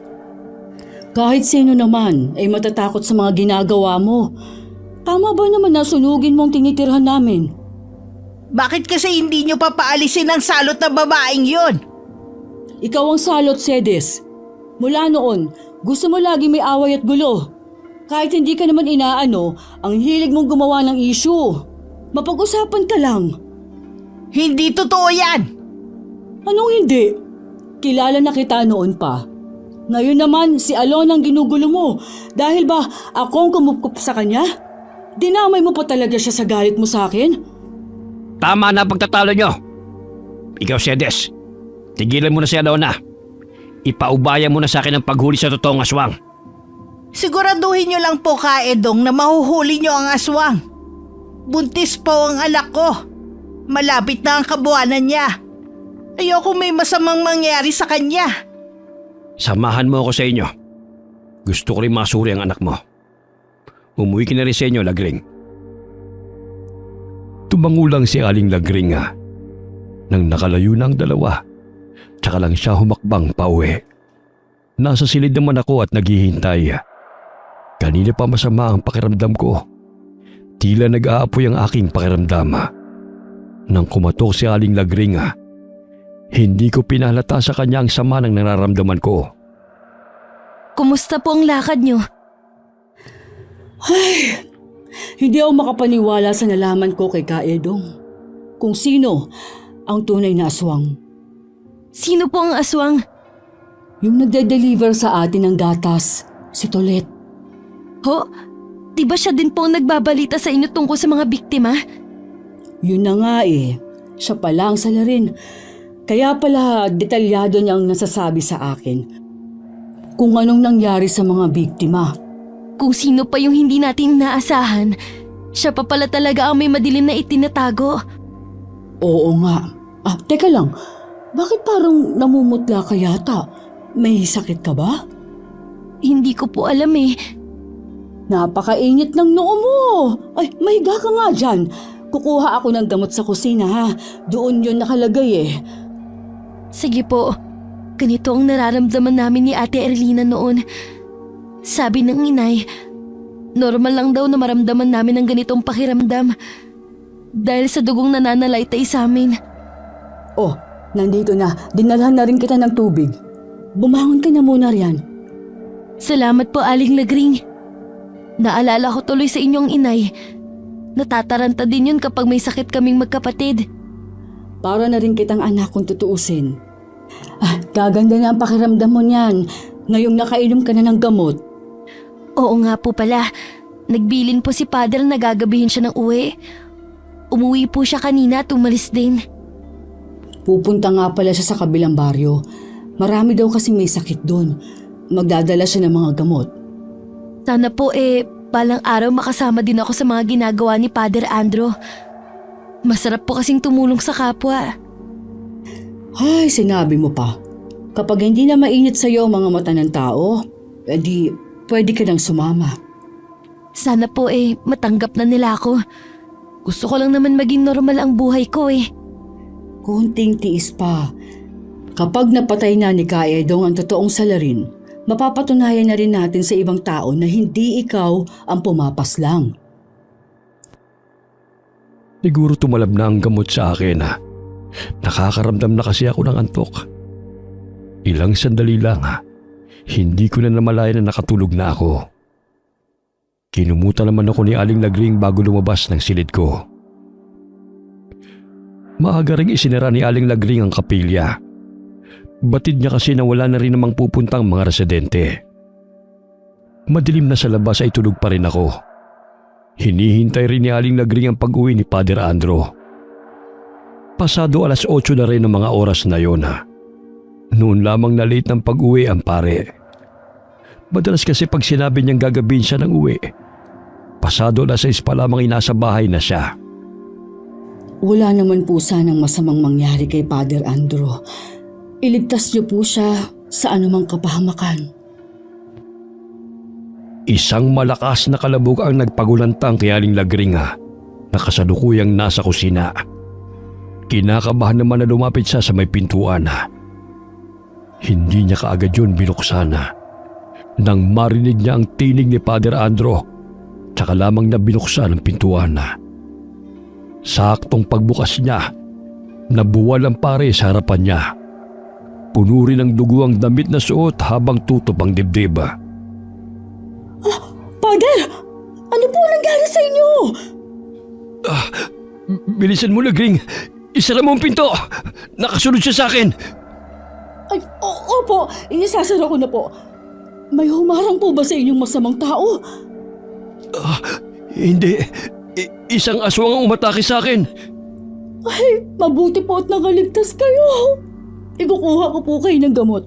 Kahit sino naman ay matatakot sa mga ginagawa mo. Tama ba naman na sunugin mo ang tinitirhan namin? Bakit kasi hindi nyo papaalisin ang salot na babaeng yon? Ikaw ang salot, Sedes. Mula noon, gusto mo lagi may away at gulo. Kahit hindi ka naman inaano, ang hilig mong gumawa ng issue. Mapag-usapan ka lang. Hindi totoo yan! Anong hindi? Kilala na kita noon pa. Ngayon naman, si Alon ang ginugulo mo. Dahil ba akong kumupkup sa kanya? Dinamay mo pa talaga siya sa galit mo sa akin? Tama na pagtatalo nyo. Ikaw, Sedes, tigilan mo na si Alona. Ipaubaya mo na sa akin ang paghuli sa totoong aswang. Siguraduhin nyo lang po, Kaedong, na mahuhuli nyo ang aswang. Buntis po ang anak ko. Malapit na ang kabuanan niya. Ayoko may masamang mangyari sa kanya. Samahan mo ako sa inyo. Gusto ko rin masuri ang anak mo. Umuwi ka na rin sa inyo, Lagring. Tumangulang si Aling Lagring nang nakalayo na ang dalawa. Tsaka lang siya humakbang pauwi. Nasa silid naman ako at naghihintay. Kanina pa masama ang pakiramdam ko. Tila nag-aapoy ang aking pakiramdam. Nang kumatok si Aling Lagring, hindi ko pinalata sa kanya ang sama ng nararamdaman ko. Kumusta po ang lakad nyo? Ay, hindi ako makapaniwala sa nalaman ko kay Kaedong. Kung sino ang tunay na aswang. Sino po ang aswang? Yung nagde-deliver sa atin ng gatas, si Tolet. Ho? Di ba siya din po ang nagbabalita sa inyo tungkol sa mga biktima? Yun na nga eh, siya pala ang salarin. Kaya pala detalyado niyang nasasabi sa akin kung anong nangyari sa mga biktima. Kung sino pa yung hindi natin inaasahan, siya pa pala talaga ang may madilim na itinatago. Oo nga. Teka lang. Bakit parang namumutla ka yata? May sakit ka ba? Hindi ko po alam eh. Napakainit ng noo mo. Ay, mahiga ka nga dyan. Kukuha ako ng gamot sa kusina ha. Doon yun nakalagay eh. Sige po, ganito ang nararamdaman namin ni Ate Erlina noon. Sabi ng inay, normal lang daw na maramdaman namin ang ganitong pakiramdam dahil sa dugong nananalaytay sa amin. Oh, nandito na. Dinalhan na rin kita ng tubig. Bumangon ka na muna riyan. Salamat po, Aling Lagring. Naalala ko tuloy sa inyong inay. Natataranta din yun kapag may sakit kaming magkapatid. Para na rin kitang anak kung tutuusin. Gaganda na ang pakiramdam mo niyan. Ngayong nakainom ka na ng gamot. Oo nga po pala. Nagbilin po si Father na gagabihin siya ng uwi. Umuwi po siya kanina at umalis din. Pupunta nga pala siya sa kabilang baryo. Marami daw kasi may sakit doon. Magdadala siya ng mga gamot. Sana po balang araw makasama din ako sa mga ginagawa ni Father Andro. Masarap po kasing tumulong sa kapwa. Ay, sinabi mo pa. Kapag hindi na mainit sa'yo ang mga mata ng tao, edi pwede ka nang sumama. Sana po matanggap na nila ako. Gusto ko lang naman maging normal ang buhay ko eh. Kunting tiis pa. Kapag napatay na ni Ka Edong ang totoong salarin, mapapatunayan na rin natin sa ibang tao na hindi ikaw ang pumapas lang. Siguro tumalab na ang gamot sa akin. Nakakaramdam na kasi ako ng antok. Ilang sandali lang, hindi ko na namalayan na nakatulog na ako. Kinumutan naman ako ni Aling Lagring bago lumabas ng silid ko. Maaga ring isinara ni Aling Lagring ang kapilya. Batid niya kasi na wala na rin namang pupuntang mga residente. Madilim na sa labas ay tulog pa rin ako. Hinihintay rin ni Aling Lagring ang pag-uwi ni Father Andro. Pasado 8:00 na rin ang mga oras na yon. Noon lamang na late ng pag-uwi ang pare. Madalas kasi pag sinabi niyang gagabihin siya ng uwi, pasado 6:00 pa lamang inasa bahay na siya. Wala naman po sanang masamang mangyari kay Father Andro. Iligtas niyo po siya sa anumang kapahamakan. Isang malakas na kalabog ang nagpagulantang kay Aling Lagring na kasalukuyang nasa kusina. Kinakabahan naman na lumapit siya sa may pintuan. Hindi niya kaagad yun binuksan. Nang marinig niya ang tinig ni Father Andro, tsaka lamang na binuksan ang pintuan. Saktong pagbukas niya, nabuwal ang pare sa harapan niya. Puno rin ng dugo ang damit na suot habang tutop ang dibdib. Father! Ano po nangyari sa inyo? Bilisan mo, Lagring! Isara mo ang pinto! Nakasunod siya sa akin! Ay, opo, inisasara ko na po. May humarang po ba sa inyong masamang tao? Hindi. Isang aswang ang umatake sa akin. Ay, mabuti po at nakaligtas kayo. Ikukuha ko po kayo ng gamot.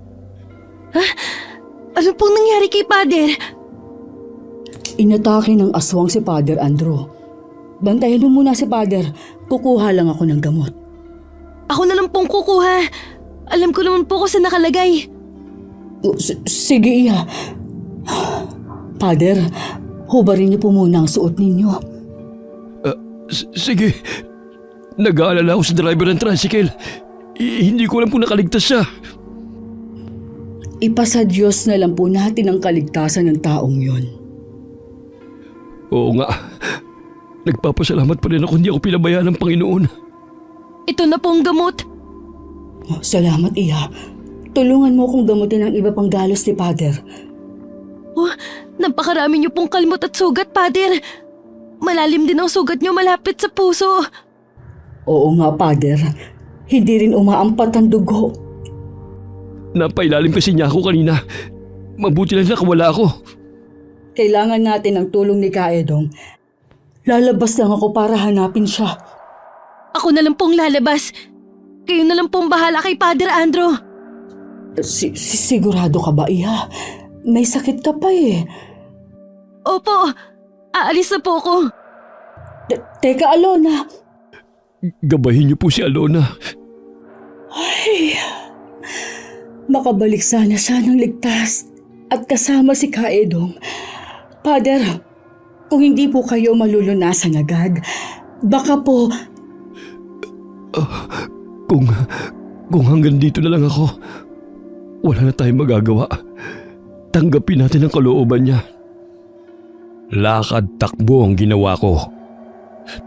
Ano pong nangyari kay Father? Inatake ng aswang si Father Andro. Bantayan mo muna si Father. Kukuha lang ako ng gamot. Ako na lang pong kukuha. Alam ko naman po kung saan nakalagay. Sige, Iha. Father, hubarin niyo po muna ang suot ninyo. Sige. Nag-aalala ako sa driver ng tricycle. Hindi ko alam kung nakaligtas siya. Ipasa Diyos na lang po natin ang kaligtasan ng taong yon. Oo nga. Nagpapasalamat pa rin ako hindi ako pinabayaan ng Panginoon. Ito na po ang gamot. Salamat, Iha. Tulungan mo kong gamutin ang iba pang galos ni Father. Oh, napakarami niyo pong kalmot at sugat, Father. Malalim din ang sugat niyo malapit sa puso. Oo nga, Father. Hindi rin umaampat ang dugo. Napailalim kasi niya ako kanina. Mabuti lang nakawala ako. Kailangan natin ng tulong ni Ka Edong. Lalabas lang ako para hanapin siya. Ako na lang pong lalabas. Kayo na lang pong bahala kay Father Andrew. Sigurado ka ba, Iha? May sakit ka pa eh. Opo, aalis na po ako. Teka, Alona. Gabahin niyo po si Alona. Ay, makabalik sana siya ng ligtas at kasama si Kaedong. Father, kung hindi po kayo malulunasan agad, baka po... Kung hanggang dito na lang ako, wala na tayong magagawa. Tanggapin natin ang kalooban niya. Lakad takbo ang ginawa ko.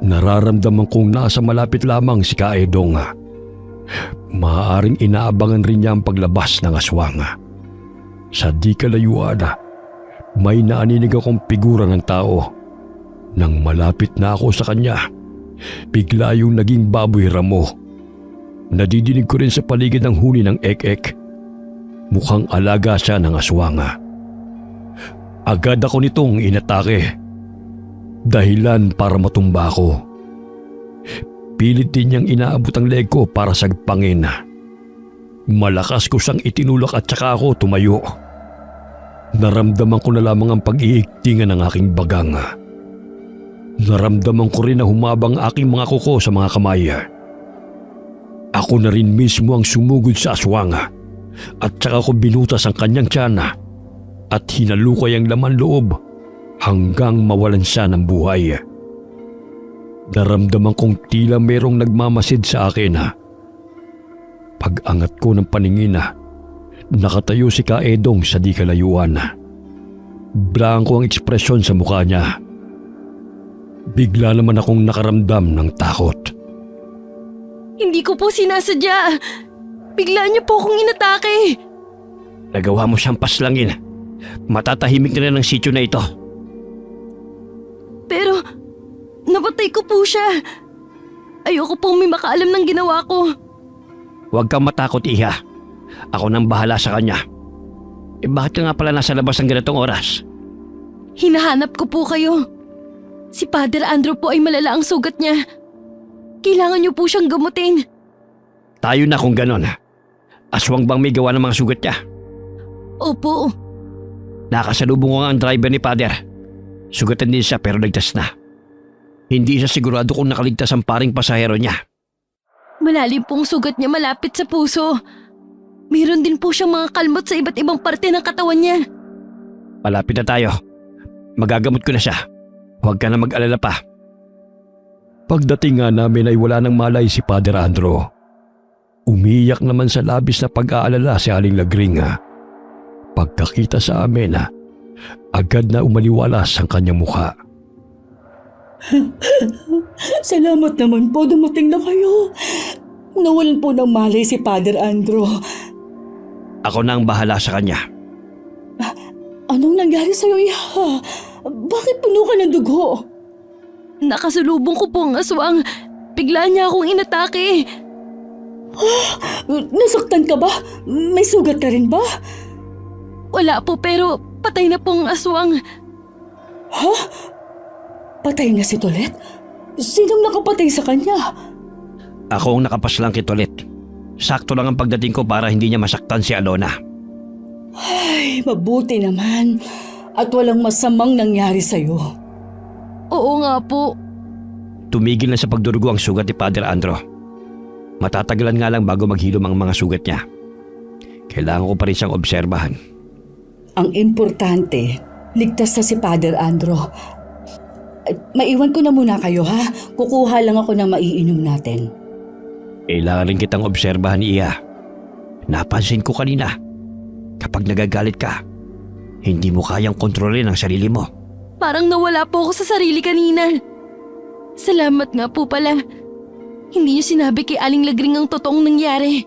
Nararamdaman kong nasa malapit lamang si Kaedong. Maaaring inaabangan rin niya ang paglabas ng aswang. Sa di kalayuan, may naaninig akong figura ng tao. Nang malapit na ako sa kanya, bigla yung naging baboy ramo. Nadidinig ko rin sa paligid ng huni ng ek-ek. Mukhang alaga siya ng aswang. Agad ako nitong inatake. Dahilan para matumba ako. Pilit din niyang inaabot ang leg ko para sagpangin. Malakas ko siyang itinulak at saka ako tumayo. Naramdaman ko na lamang ang pag-iigtingan ng aking bagang. Naramdaman ko rin na humabang aking mga kuko sa mga kamay. Ako na rin mismo ang sumugod sa aswang at saka ko binutas ang kanyang tiyan at hinalukay ang laman loob hanggang mawalan siya ng buhay. Naramdaman kong tila merong nagmamasid sa akin. Pag-angat ko ng paningin, nakatayo si Kaedong sa di kalayuan. Blanko ang ekspresyon sa mukha niya. Bigla naman akong nakaramdam ng takot. Hindi ko po sinasadya. Bigla niyo po akong inatake. Nagawa mo siyang paslangin. Matatahimik na rin ang sityo na ito. Pero, napatay ko po siya. Ayoko pong may makaalam ng ginawa ko. Huwag kang matakot, Iha. Ako nang bahala sa kanya. Bakit ka nga pala nasa labas ng ganitong oras? Hinahanap ko po kayo. Si Father Andrew po ay malala ang sugat niya. Kailangan niyo po siyang gamutin. Tayo na kung ganon. Aswang bang may gawa ng mga sugat niya? Opo. Nakasalubong ko nga ang driver ni Father. Sugatan din siya pero ligtas na. Hindi siya sigurado kung nakaligtas ang paring pasahero niya. Malalim pong sugat niya malapit sa puso. Mayroon din po siyang mga kalmot sa iba't ibang parte ng katawan niya. Malapit na tayo. Magagamot ko na siya. Huwag ka na mag-alala pa. Pagdating nga namin ay wala nang malay si Father Andrew. Umiyak naman sa labis na pag-aalala si Aling Lagring. Pagkakita sa amin, agad na umaliwalas ang kanyang mukha. Salamat naman po, dumating na kayo. Nawalan po ng malay si Father Andrew. Ako na ang bahala sa kanya. Anong nangyari sa'yo, Iha? Bakit puno ka ng dugo? Nakasalubong ko po ang aswang. Bigla niya akong inatake. Nasaktan ka ba? May sugat ka rin ba? Wala po pero patay na pong aswang. Ha? Patay na si Tolet? Sinong nakapatay sa kanya? Ako ang nakapaslang kay Tolet. Sakto lang ang pagdating ko para hindi niya masaktan si Alona. Ay, mabuti naman. At walang masamang nangyari sa'yo. Oo nga po. Tumigil na sa pagdurugo ang sugat ni Father Andrew. Matatagalan nga lang bago maghilom ang mga sugat niya. Kailangan ko pa rin siyang obserbahan. Ang importante, ligtas na si Father Andrew. Maiwan ko na muna kayo, ha? Kukuha lang ako ng maiinom natin. Kailangan rin kitang obserbahan, Iya. Napansin ko kanina, kapag nagagalit ka, hindi mo kayang kontrolin ang sarili mo. Parang nawala po ako sa sarili kanina. Salamat nga po pala. Hindi niyo sinabi kay Aling Lagring ang totoong nangyari.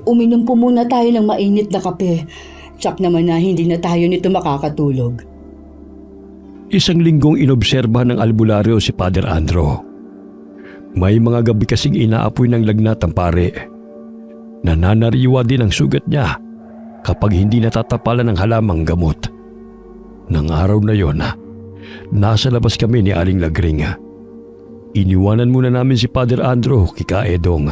Uminom po muna tayo ng mainit na kape. Tsak naman na hindi na tayo nito makakatulog. Isang linggong inobserbahan ng albularyo si Father Andrew. May mga gabi kasing inaapoy ng lagnat ang pare. Nananariwa din ang sugat niya kapag hindi natatapalan ng halamang gamot. Nang araw na yon, nasa labas kami ni Aling Lagring. Iniwanan muna namin si Father Andrew kay Kaedong.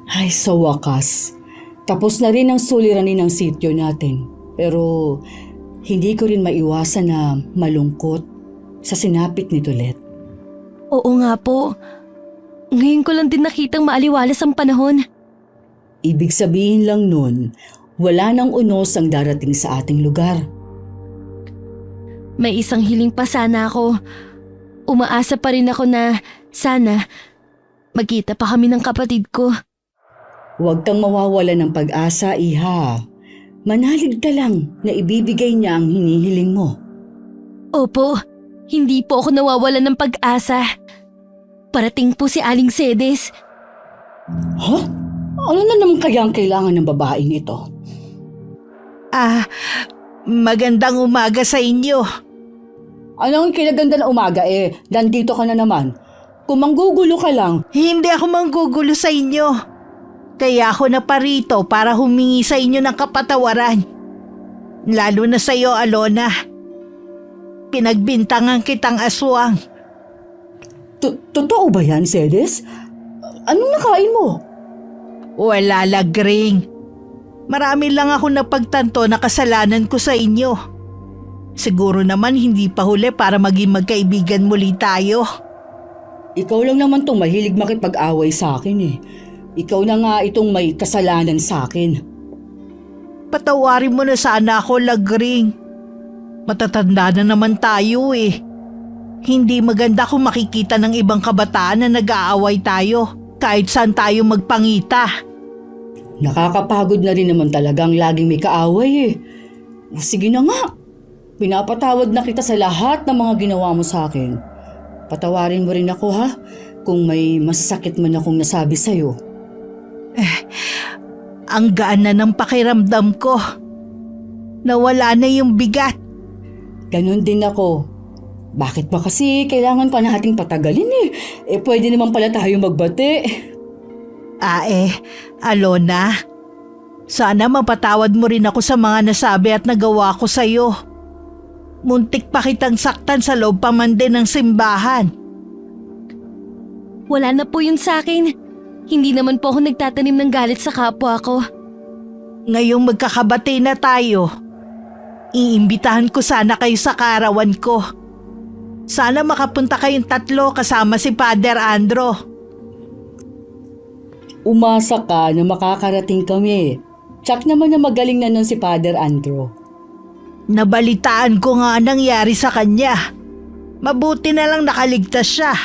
Ay, sa wakas. Tapos na rin ang suliranin ng sityo natin. Pero hindi ko rin maiwasan na malungkot sa sinapit ni Tolet. Oo nga po. Ngayon ko lang din nakitang maaliwalas ang panahon. Ibig sabihin lang nun, wala nang unos ang darating sa ating lugar. May isang hiling pa sana ako. Umaasa pa rin ako na sana magkita pa kami ng kapatid ko. Huwag kang mawawala ng pag-asa, Iha. Manalig ka lang na ibibigay niya ang hinihiling mo. Opo, hindi po ako nawawala ng pag-asa. Parating po si Aling Cedes. Ha? Ano na naman kaya ang kailangan ng babaeng ito? Magandang umaga sa inyo. Anong kinaganda na umaga nandito ka na naman. Kung manggugulo ka lang, Hindi ako manggugulo sa inyo. Kaya ako naparito para humingi sa inyo ng kapatawaran. Lalo na sa iyo, Alona. Pinagbintangan kitang aswang. totoo ba yan, Cedes? Anong nakain mo? Wala, Lagring. Marami lang ako napagtanto na kasalanan ko sa inyo. Siguro naman hindi pa huli para maging magkaibigan muli tayo. Ikaw lang naman tong mahilig makipag-away sa akin Ikaw na nga itong may kasalanan sa akin. Patawarin mo na sana ako, Lagring. Matatanda na naman tayo Hindi maganda kung makikita ng ibang kabataan na nag-aaway tayo kahit saan tayo magpangita. Nakakapagod na rin naman talagang laging may kaaway Sige na nga. Pinapatawad na kita sa lahat ng mga ginawa mo sa akin. Patawarin mo rin ako ha, kung may masasakit man akong nasabi sa'yo. Ang gaan na ng pakiramdam ko. Nawala na yung bigat. Ganon din ako. Bakit ba kasi kailangan pa nating patagalin pwede naman pala tayo magbati. Alona. Sana mapatawad mo rin ako sa mga nasabi at nagawa ko sa'yo. Muntik pa kitang saktan sa loob pa man din ng simbahan. Wala na po yun sa akin. Hindi naman po ako nagtatanim ng galit sa kapwa ko. Ngayong magkakabati na tayo, iimbitahan ko sana kayo sa kaarawan ko. Sana makapunta kayong 3 kasama si Father Andro. Umasa ka na makakarating kami. Tsak naman na magaling na nun si Father Andro. Nabalitaan ko nga nangyari sa kanya. Mabuti na lang nakaligtas siya.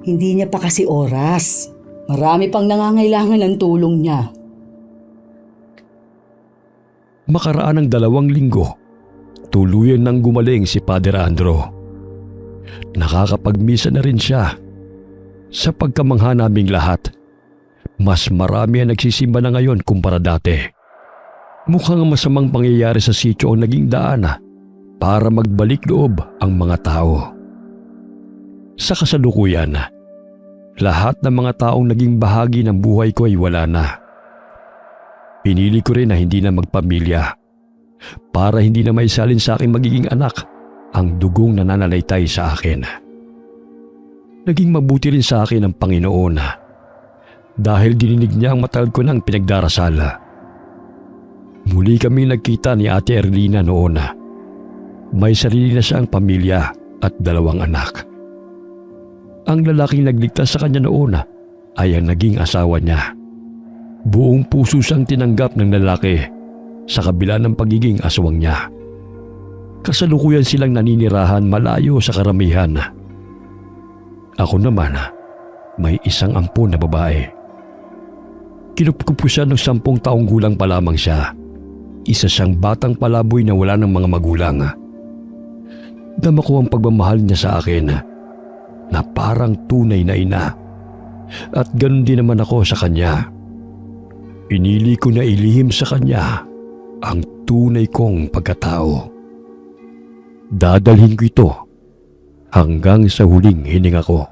Hindi niya pa kasi oras. Marami pang nangangailangan ng tulong niya. Makaraan ng 2 linggo, tuluyan nang gumaling si Father Andro. Nakakapagmisa na rin siya. Sa pagkamangha naming lahat, mas marami ang nagsisimba na ngayon kumpara dati. Mukhang masamang pangyayari sa sityo ang naging daan para magbalik loob ang mga tao. Sa kasalukuyan, lahat ng mga taong naging bahagi ng buhay ko ay wala na. Pinili ko rin na hindi na magpamilya para hindi na maisalin sa aking magiging anak ang dugong nananalaytay sa akin. Naging mabuti rin sa akin ang Panginoon dahil dininig niya ang matagal ko ng pinagdarasal. Muli kami nagkita ni Ate Erlina noon. May sarili na siyang pamilya at 2 anak. Ang lalaking nagligtas sa kanya noon ay ang naging asawa niya. Buong puso siyang tinanggap ng lalaki sa kabila ng pagiging aswang niya. Kasalukuyan silang naninirahan malayo sa karamihan. Ako naman, may isang ampon na babae. Kinupkup ko siya ng 10 taong gulang pa lamang siya. Isa siyang batang palaboy na wala ng mga magulang. Dama ko ang pagmamahal niya sa akin na parang tunay na ina. At ganun din naman ako sa kanya. Pinili ko na ilihim sa kanya ang tunay kong pagkatao. Dadalhin ko ito hanggang sa huling hininga ko.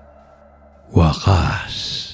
Wakas.